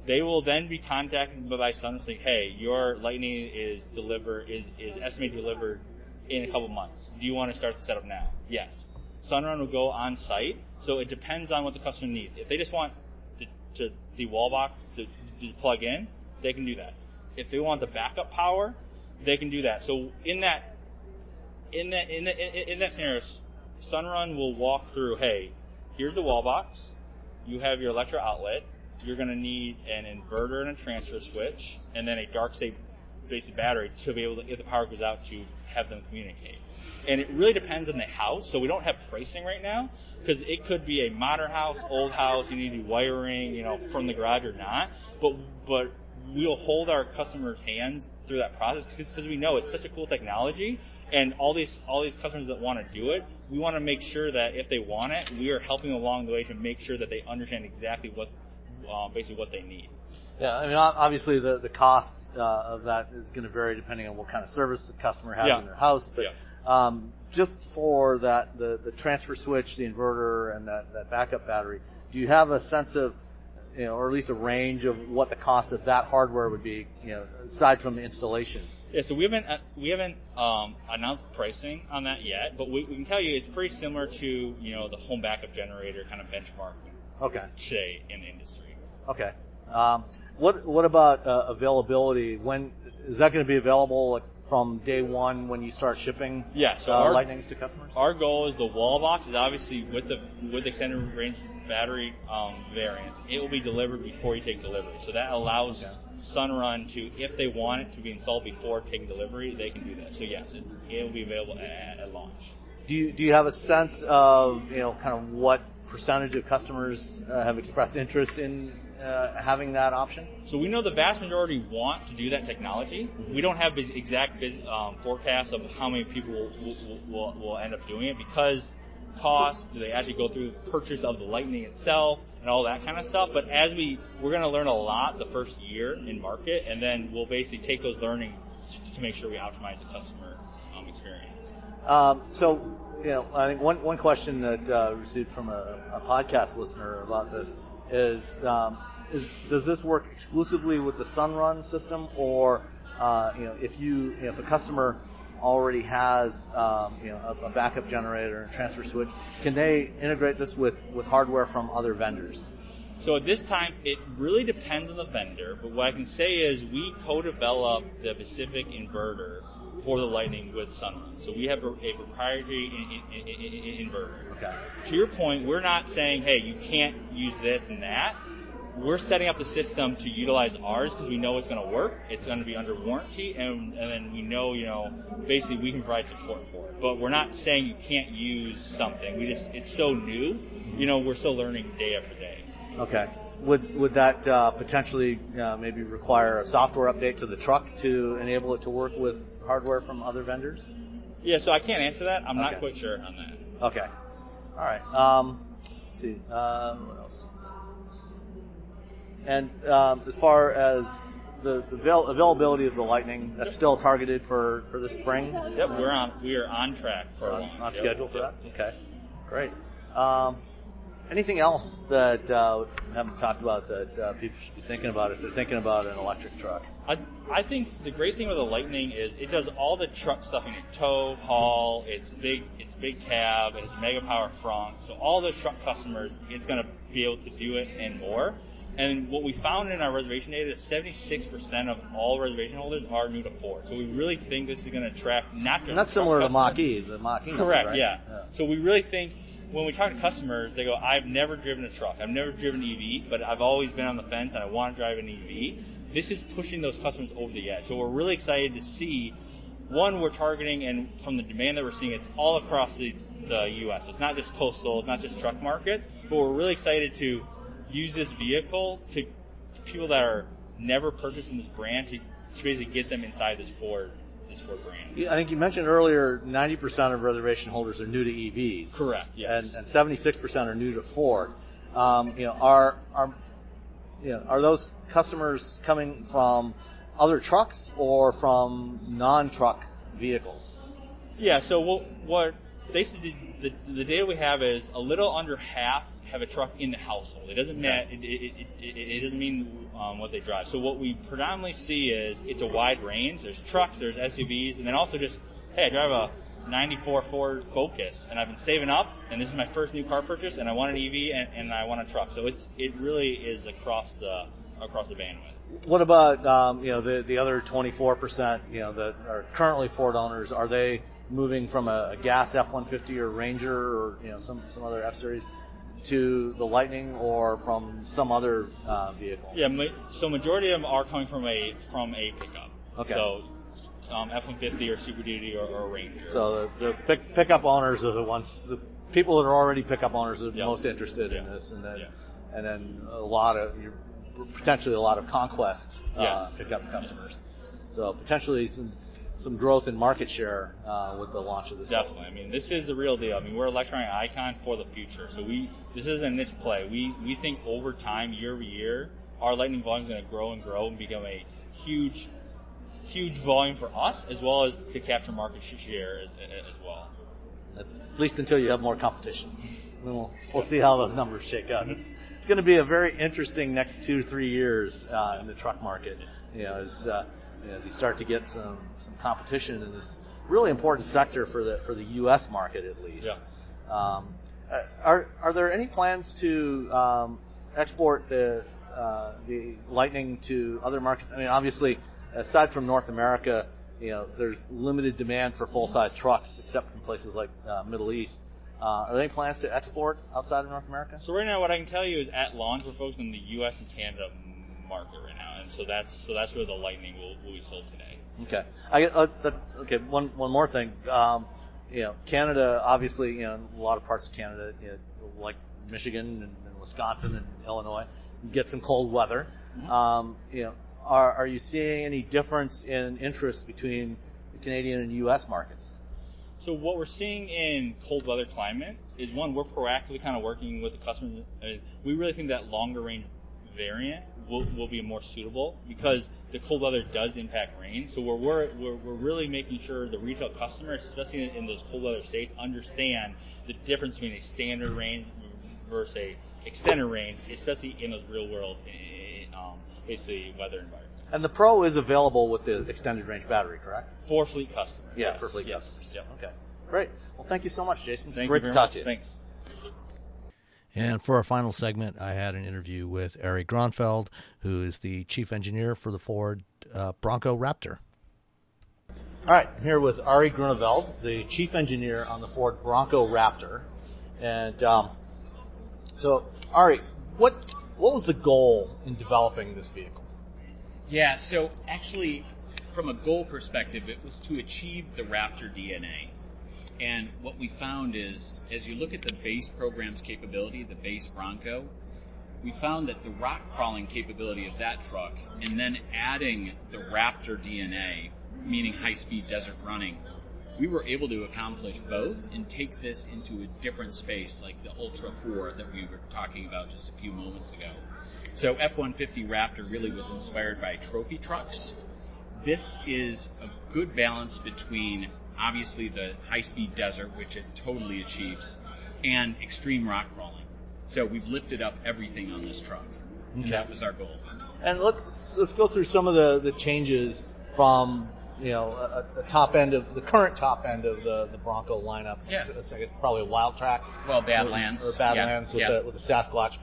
They will then be contacted by Sunrun saying, hey, your Lightning is estimated delivered in a couple months. Do you want to start the setup now? Yes. Sunrun will go on site, so it depends on what the customer needs. If they just want the wall box to plug in, they can do that. If they want the backup power, they can do that. So in that scenario, Sunrun will walk through, hey, here's the wall box, you have your electric outlet, you're going to need an inverter and a transfer switch, and then a dark state basic battery to be able to, if the power goes out, to have them communicate. And it really depends on the house, so we don't have pricing right now, because it could be a modern house, old house, you need to do wiring, from the garage or not, but we'll hold our customers' hands through that process, because we know it's such a cool technology, and all these customers that want to do it, we want to make sure that if they want it, we are helping along the way to make sure that they understand exactly what they need. Yeah, I mean, obviously the cost of that is going to vary depending on what kind of service the customer has in their house. But just for that, the transfer switch, the inverter, and that backup battery, do you have a sense of, or at least a range of what the cost of that hardware would be, aside from the installation? Yeah, so we haven't announced pricing on that yet, but we can tell you it's pretty similar to the home backup generator kind of benchmark. Okay. Today in the industry. Okay. What about availability? When is that going to be available from day one when you start shipping? Yeah. So Lightnings to customers. Our goal is the wall box is obviously with extended range battery variant. It will be delivered before you take delivery. So that allows Sunrun to, if they want it to be installed before taking delivery, they can do that. So yes, it will be available at launch. Do you have a sense of kind of what percentage of customers have expressed interest in having that option? So we know the vast majority want to do that technology. Mm-hmm. We don't have exact forecasts of how many people will end up doing it because cost, do they actually go through purchase of the Lightning itself and all that kind of stuff. But as we're going to learn a lot the first year in market, and then we'll basically take those learnings to make sure we optimize the customer experience. So, I think one question that received from a podcast listener about this is does this work exclusively with the Sunrun system, or if a customer already has a backup generator and transfer switch, can they integrate this with hardware from other vendors? So at this time, it really depends on the vendor, but what I can say is we co-developed the Pacific inverter for the Lightning with Sunrun. So we have a proprietary inverter. Okay. To your point, we're not saying, hey, you can't use this and that. We're setting up the system to utilize ours because we know it's going to work. It's going to be under warranty, and then we know, basically we can provide support for it. But we're not saying you can't use something. It's so new, we're still learning day after day. Okay. Would that potentially maybe require a software update to the truck to enable it to work with hardware from other vendors? Yeah, so I can't answer that. I'm not quite sure on that. Okay. All right. Let's see. What else? And as far as the availability of the Lightning, that's still targeted for this spring? Yep, we are on track for launch. On schedule for that? Okay. Great. Anything else that we haven't talked about that people should be thinking about if they're thinking about an electric truck? I think the great thing with the Lightning is it does all the truck stuff in tow, haul, it's big cab, it has mega power front. So all those truck customers, it's going to be able to do it and more. And what we found in our reservation data is 76% of all reservation holders are new to Ford. So we really think this is going to attract not just. And that's similar to Mach-E, the Mach-E. Correct. Right? Yeah. So we really think when we talk to customers, they go, "I've never driven a truck. I've never driven an EV, but I've always been on the fence and I want to drive an EV." This is pushing those customers over the edge. So we're really excited to see. One, we're targeting, and from the demand that we're seeing, it's all across the U.S. It's not just coastal, it's not just truck market, but we're really excited to use this vehicle to people that are never purchasing this brand to basically get them inside this Ford brand. I think you mentioned earlier 90% of reservation holders are new to EVs. Correct. Yes. And 76% are new to Ford. Are those customers coming from other trucks or from non-truck vehicles? Yeah. So what basically the data we have is a little under half have a truck in the household. It doesn't it doesn't mean what they drive. So what we predominantly see is it's a wide range. There's trucks, there's SUVs, and then also just, hey, I drive a 94 Ford Focus, and I've been saving up, and this is my first new car purchase, and I want an EV, and I want a truck. So it really is across the bandwidth. What about the other 24% that are currently Ford owners? Are they moving from a gas F-150 or Ranger or some other F-Series to the Lightning or from some other vehicle? Yeah, so majority of them are coming from a pickup. Okay. So F-150 or Super Duty or Ranger. So the pickup owners are the people that are already pickup owners are most interested in this, and then potentially a lot of conquest pickup customers. So potentially some growth in market share with the launch of this. Definitely. I mean, this is the real deal. I mean, we're an electronic icon for the future. So this isn't a niche play. We think over time, year over year, our Lightning volume is going to grow and become a huge volume for us, as well as to capture market share as well. At least until you have more competition. Then we'll see how those numbers shake out. It's going to be a very interesting next 2 to 3 years in the truck market. As as you start to get some competition in this really important sector for the U.S. market at least. Yeah. Are there any plans to export the Lightning to other markets? I mean, obviously, aside from North America, there's limited demand for full-size trucks, except in places like Middle East. Are there any plans to export outside of North America? So right now, what I can tell you is at launch, we're focused on the U.S. and Canada market right now, and so that's where the Lightning will be sold today. Okay. Okay. One more thing. Canada, obviously, a lot of parts of Canada, like Michigan and Wisconsin and Illinois, get some cold weather. Mm-hmm. Are you seeing any difference in interest between the Canadian and U.S. markets? So what we're seeing in cold weather climates is, one, we're proactively kind of working with the customers. We really think that longer range variant will be more suitable because the cold weather does impact range. So we're really making sure the retail customers, especially in those cold weather states, understand the difference between a standard range versus a extended range, especially in those real world, basically weather environments. And the Pro is available with the extended range battery, correct? For fleet customers. Yeah, yes. for fleet yes. customers. Yep. Okay, great. Well, thank you so much, Jason. Thank Great you to very talk much. to you. Thanks. And for our final segment, I had an interview with Arie Groenveld, who is the chief engineer for the Ford Bronco Raptor. All right, I'm here with Arie Groenveld, the chief engineer on the Ford Bronco Raptor. And so, Arie, what was the goal in developing this vehicle? Yeah, so actually, from a goal perspective, it was to achieve the Raptor DNA. And what we found is, as you look at the base program's capability, the base Bronco, we found that the rock crawling capability of that truck, and then adding the Raptor DNA, meaning high-speed desert running, we were able to accomplish both and take this into a different space, like the Ultra 4 that we were talking about just a few moments ago. So F-150 Raptor really was inspired by trophy trucks. This is a good balance between, obviously, the high-speed desert, which it totally achieves, and extreme rock crawling. So we've lifted up everything on this truck, and that was our goal. And let's go through some of the changes from a top end of the current top end of the Bronco lineup. Yeah. It's I guess probably a Wild Track. Well, Badlands. Or Badlands yeah. with the Sasquatch.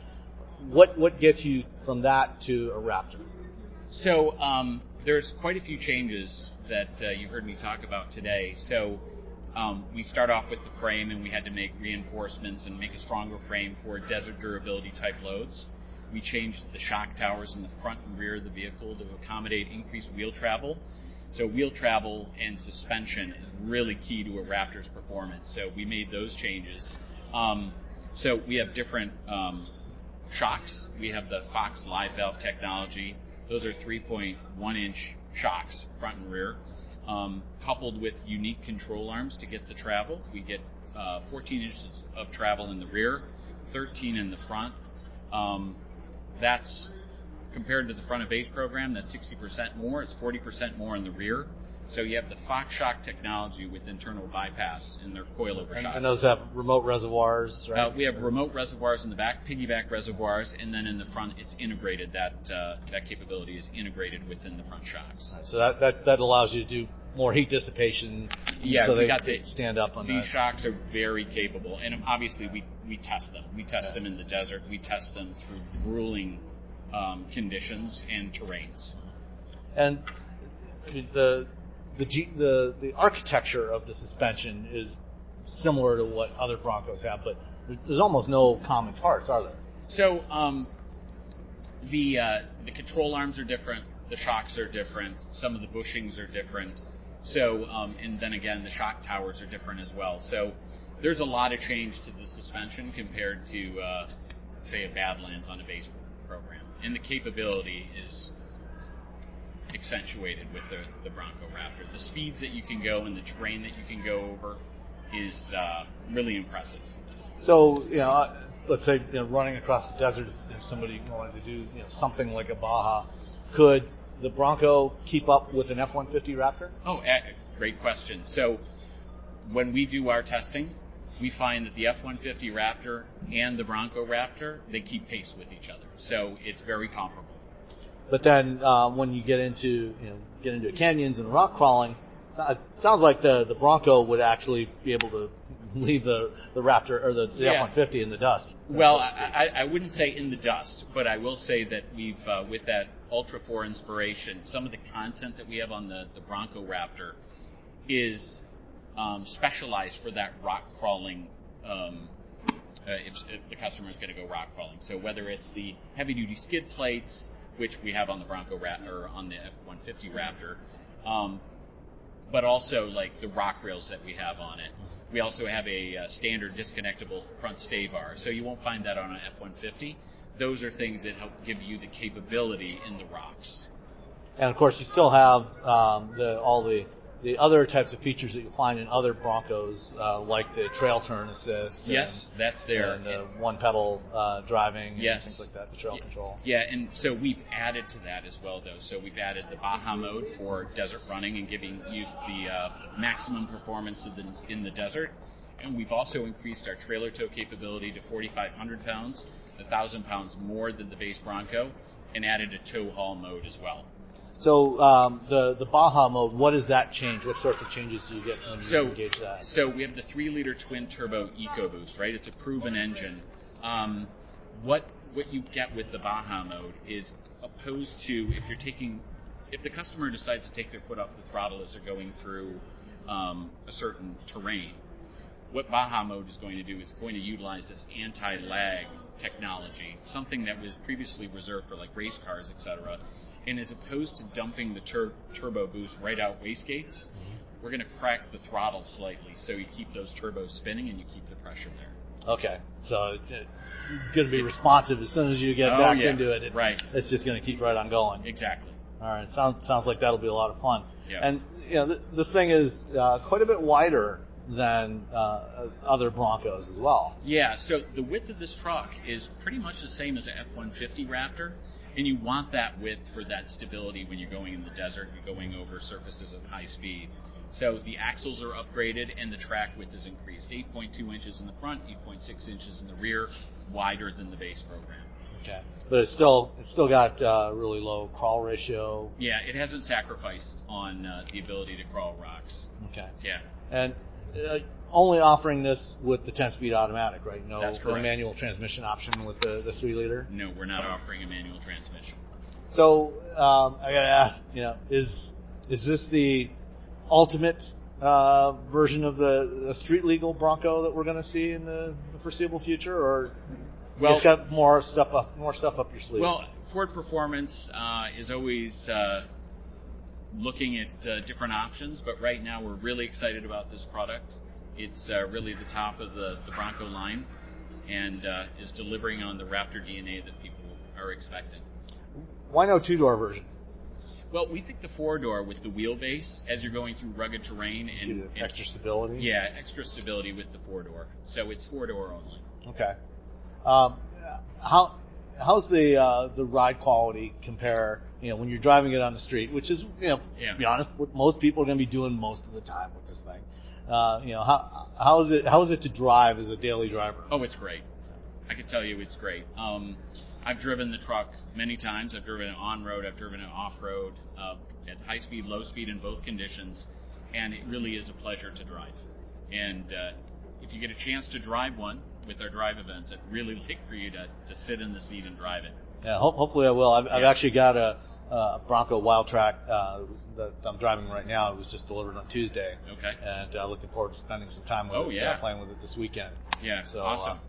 What gets you from that to a Raptor? So there's quite a few changes that you heard me talk about today. So we start off with the frame, and we had to make reinforcements and make a stronger frame for desert durability type loads. We changed the shock towers in the front and rear of the vehicle to accommodate increased wheel travel. So wheel travel and suspension is really key to a Raptor's performance. So we made those changes. So we have different shocks. We have the Fox live valve technology. Those are 3.1-inch shocks, front and rear, coupled with unique control arms to get the travel. We get 14 inches of travel in the rear, 13 in the front. That's compared to the front of base program, that's 60% more. It's 40% more in the rear. So you have the Fox shock technology with internal bypass in their coilover shocks. And those have remote reservoirs, right? We have remote reservoirs in the back, piggyback reservoirs, and then in the front, it's integrated. That capability is integrated within the front shocks. Right, so that allows you to do more heat dissipation. Yeah, so we they got stand up on these that. shocks are very capable, and obviously we test them. We test them in the desert. We test them through grueling conditions and terrains. And the architecture of the suspension is similar to what other Broncos have, but there's almost no common parts, are there? So the control arms are different, the shocks are different, some of the bushings are different. So and then again, the shock towers are different as well. So there's a lot of change to the suspension compared to say a Badlands on a base program, and the capability is accentuated with the Bronco Raptor. The speeds that you can go and the terrain that you can go over is really impressive. So, let's say running across the desert, if somebody wanted to do something like a Baja, could the Bronco keep up with an F-150 Raptor? Oh, great question. So when we do our testing, we find that the F-150 Raptor and the Bronco Raptor, they keep pace with each other. So it's very comparable. But then when you get into canyons and rock crawling, it sounds like the Bronco would actually be able to leave the Raptor or the F-150 in the dust. Well, I wouldn't say in the dust, but I will say that we've, with that Ultra 4 inspiration, some of the content that we have on the Bronco Raptor is specialized for that rock crawling, if the customer is going to go rock crawling. So whether it's the heavy-duty skid plates, which we have on the Bronco or on the F-150 Raptor, but also like the rock rails that we have on it. We also have a standard disconnectable front stay bar, so you won't find that on an F-150. Those are things that help give you the capability in the rocks. And of course, you still have all the other types of features that you find in other Broncos, like the trail turn assist. Yes, that's there. And the one-pedal driving and yes. things like that, the trail control. Yeah, and so we've added to that as well, though. So we've added the Baja mode for desert running and giving you the maximum performance in the desert. And we've also increased our trailer tow capability to 4,500 pounds, 1,000 pounds more than the base Bronco, and added a tow haul mode as well. So the Baja mode, what does that change? What sorts of changes do you get when you engage that? So we have the 3-liter twin-turbo EcoBoost, right? It's a proven engine. What you get with the Baja mode is opposed to if the customer decides to take their foot off the throttle as they're going through a certain terrain, what Baja mode is going to do is going to utilize this anti-lag technology, something that was previously reserved for like race cars, etc. And as opposed to dumping the turbo boost right out wastegates, we're going to crack the throttle slightly so you keep those turbos spinning and you keep the pressure there. Okay, so it's going to be responsive as soon as you get back into it. It's just going to keep right on going. Exactly. All right, sounds like that'll be a lot of fun. Yeah. And this thing is quite a bit wider than other Broncos as well. Yeah, so the width of this truck is pretty much the same as an F-150 Raptor. And you want that width for that stability when you're going in the desert, you're going over surfaces of high speed. So the axles are upgraded and the track width is increased. 8.2 inches in the front, 8.6 inches in the rear, wider than the base program. Okay, but it's still got really low crawl ratio. Yeah, it hasn't sacrificed on the ability to crawl rocks. Okay. Yeah. And only offering this with the 10-speed automatic, right? No manual transmission option with the 3-liter? No, we're not offering a manual transmission. So I got to ask, is this the ultimate version of the street legal Bronco that we're going to see in the foreseeable future, or it's got more stuff up your sleeves? Well, Ford Performance is always looking at different options, but right now we're really excited about this product. It's really the top of the Bronco line and is delivering on the Raptor DNA that people are expecting. Why no 2-door version? Well, we think the 4-door with the wheelbase, as you're going through rugged terrain and extra stability. Yeah, extra stability with the 4-door. So it's 4-door only. Okay. How's the ride quality compare? When you're driving it on the street, which is, to be honest, what most people are going to be doing most of the time with this thing. How is it to drive as a daily driver? Oh, it's great. I can tell you it's great. I've driven the truck many times. I've driven it on-road. I've driven it off-road, at high speed, low speed, in both conditions. And it really is a pleasure to drive. And if you get a chance to drive one with our drive events, I'd really like for you to sit in the seat and drive it. Yeah, hopefully I will. I've actually got a Bronco Wild Track that I'm driving right now. It was just delivered on Tuesday. Okay. And looking forward to spending some time with it, playing with it this weekend. Yeah, so, awesome.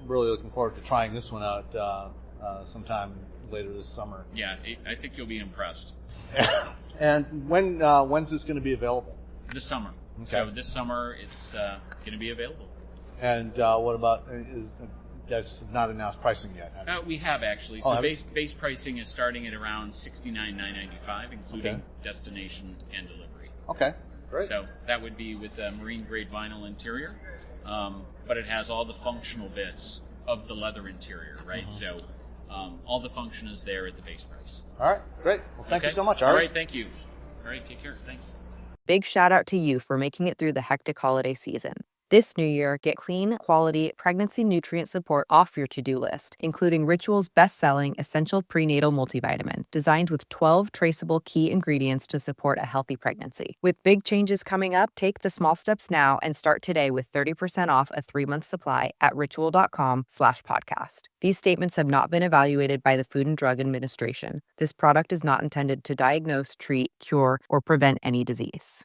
Really looking forward to trying this one out sometime later this summer. Yeah, I think you'll be impressed. And when's this going to be available? This summer. Okay. So this summer it's going to be available. And what about, that's not announced pricing yet? We have actually. So base pricing is starting at around $69,995, including destination and delivery. Okay, great. So that would be with a marine grade vinyl interior, but it has all the functional bits of the leather interior, right? Mm-hmm. So all the function is there at the base price. All right, great. Well, thank you so much, Arie. All right, thank you. All right, take care. Thanks. Big shout out to you for making it through the hectic holiday season. This new year, get clean, quality, pregnancy nutrient support off your to-do list, including Ritual's best-selling Essential Prenatal Multivitamin, designed with 12 traceable key ingredients to support a healthy pregnancy. With big changes coming up, take the small steps now and start today with 30% off a 3-month supply at ritual.com/podcast. These statements have not been evaluated by the Food and Drug Administration. This product is not intended to diagnose, treat, cure, or prevent any disease.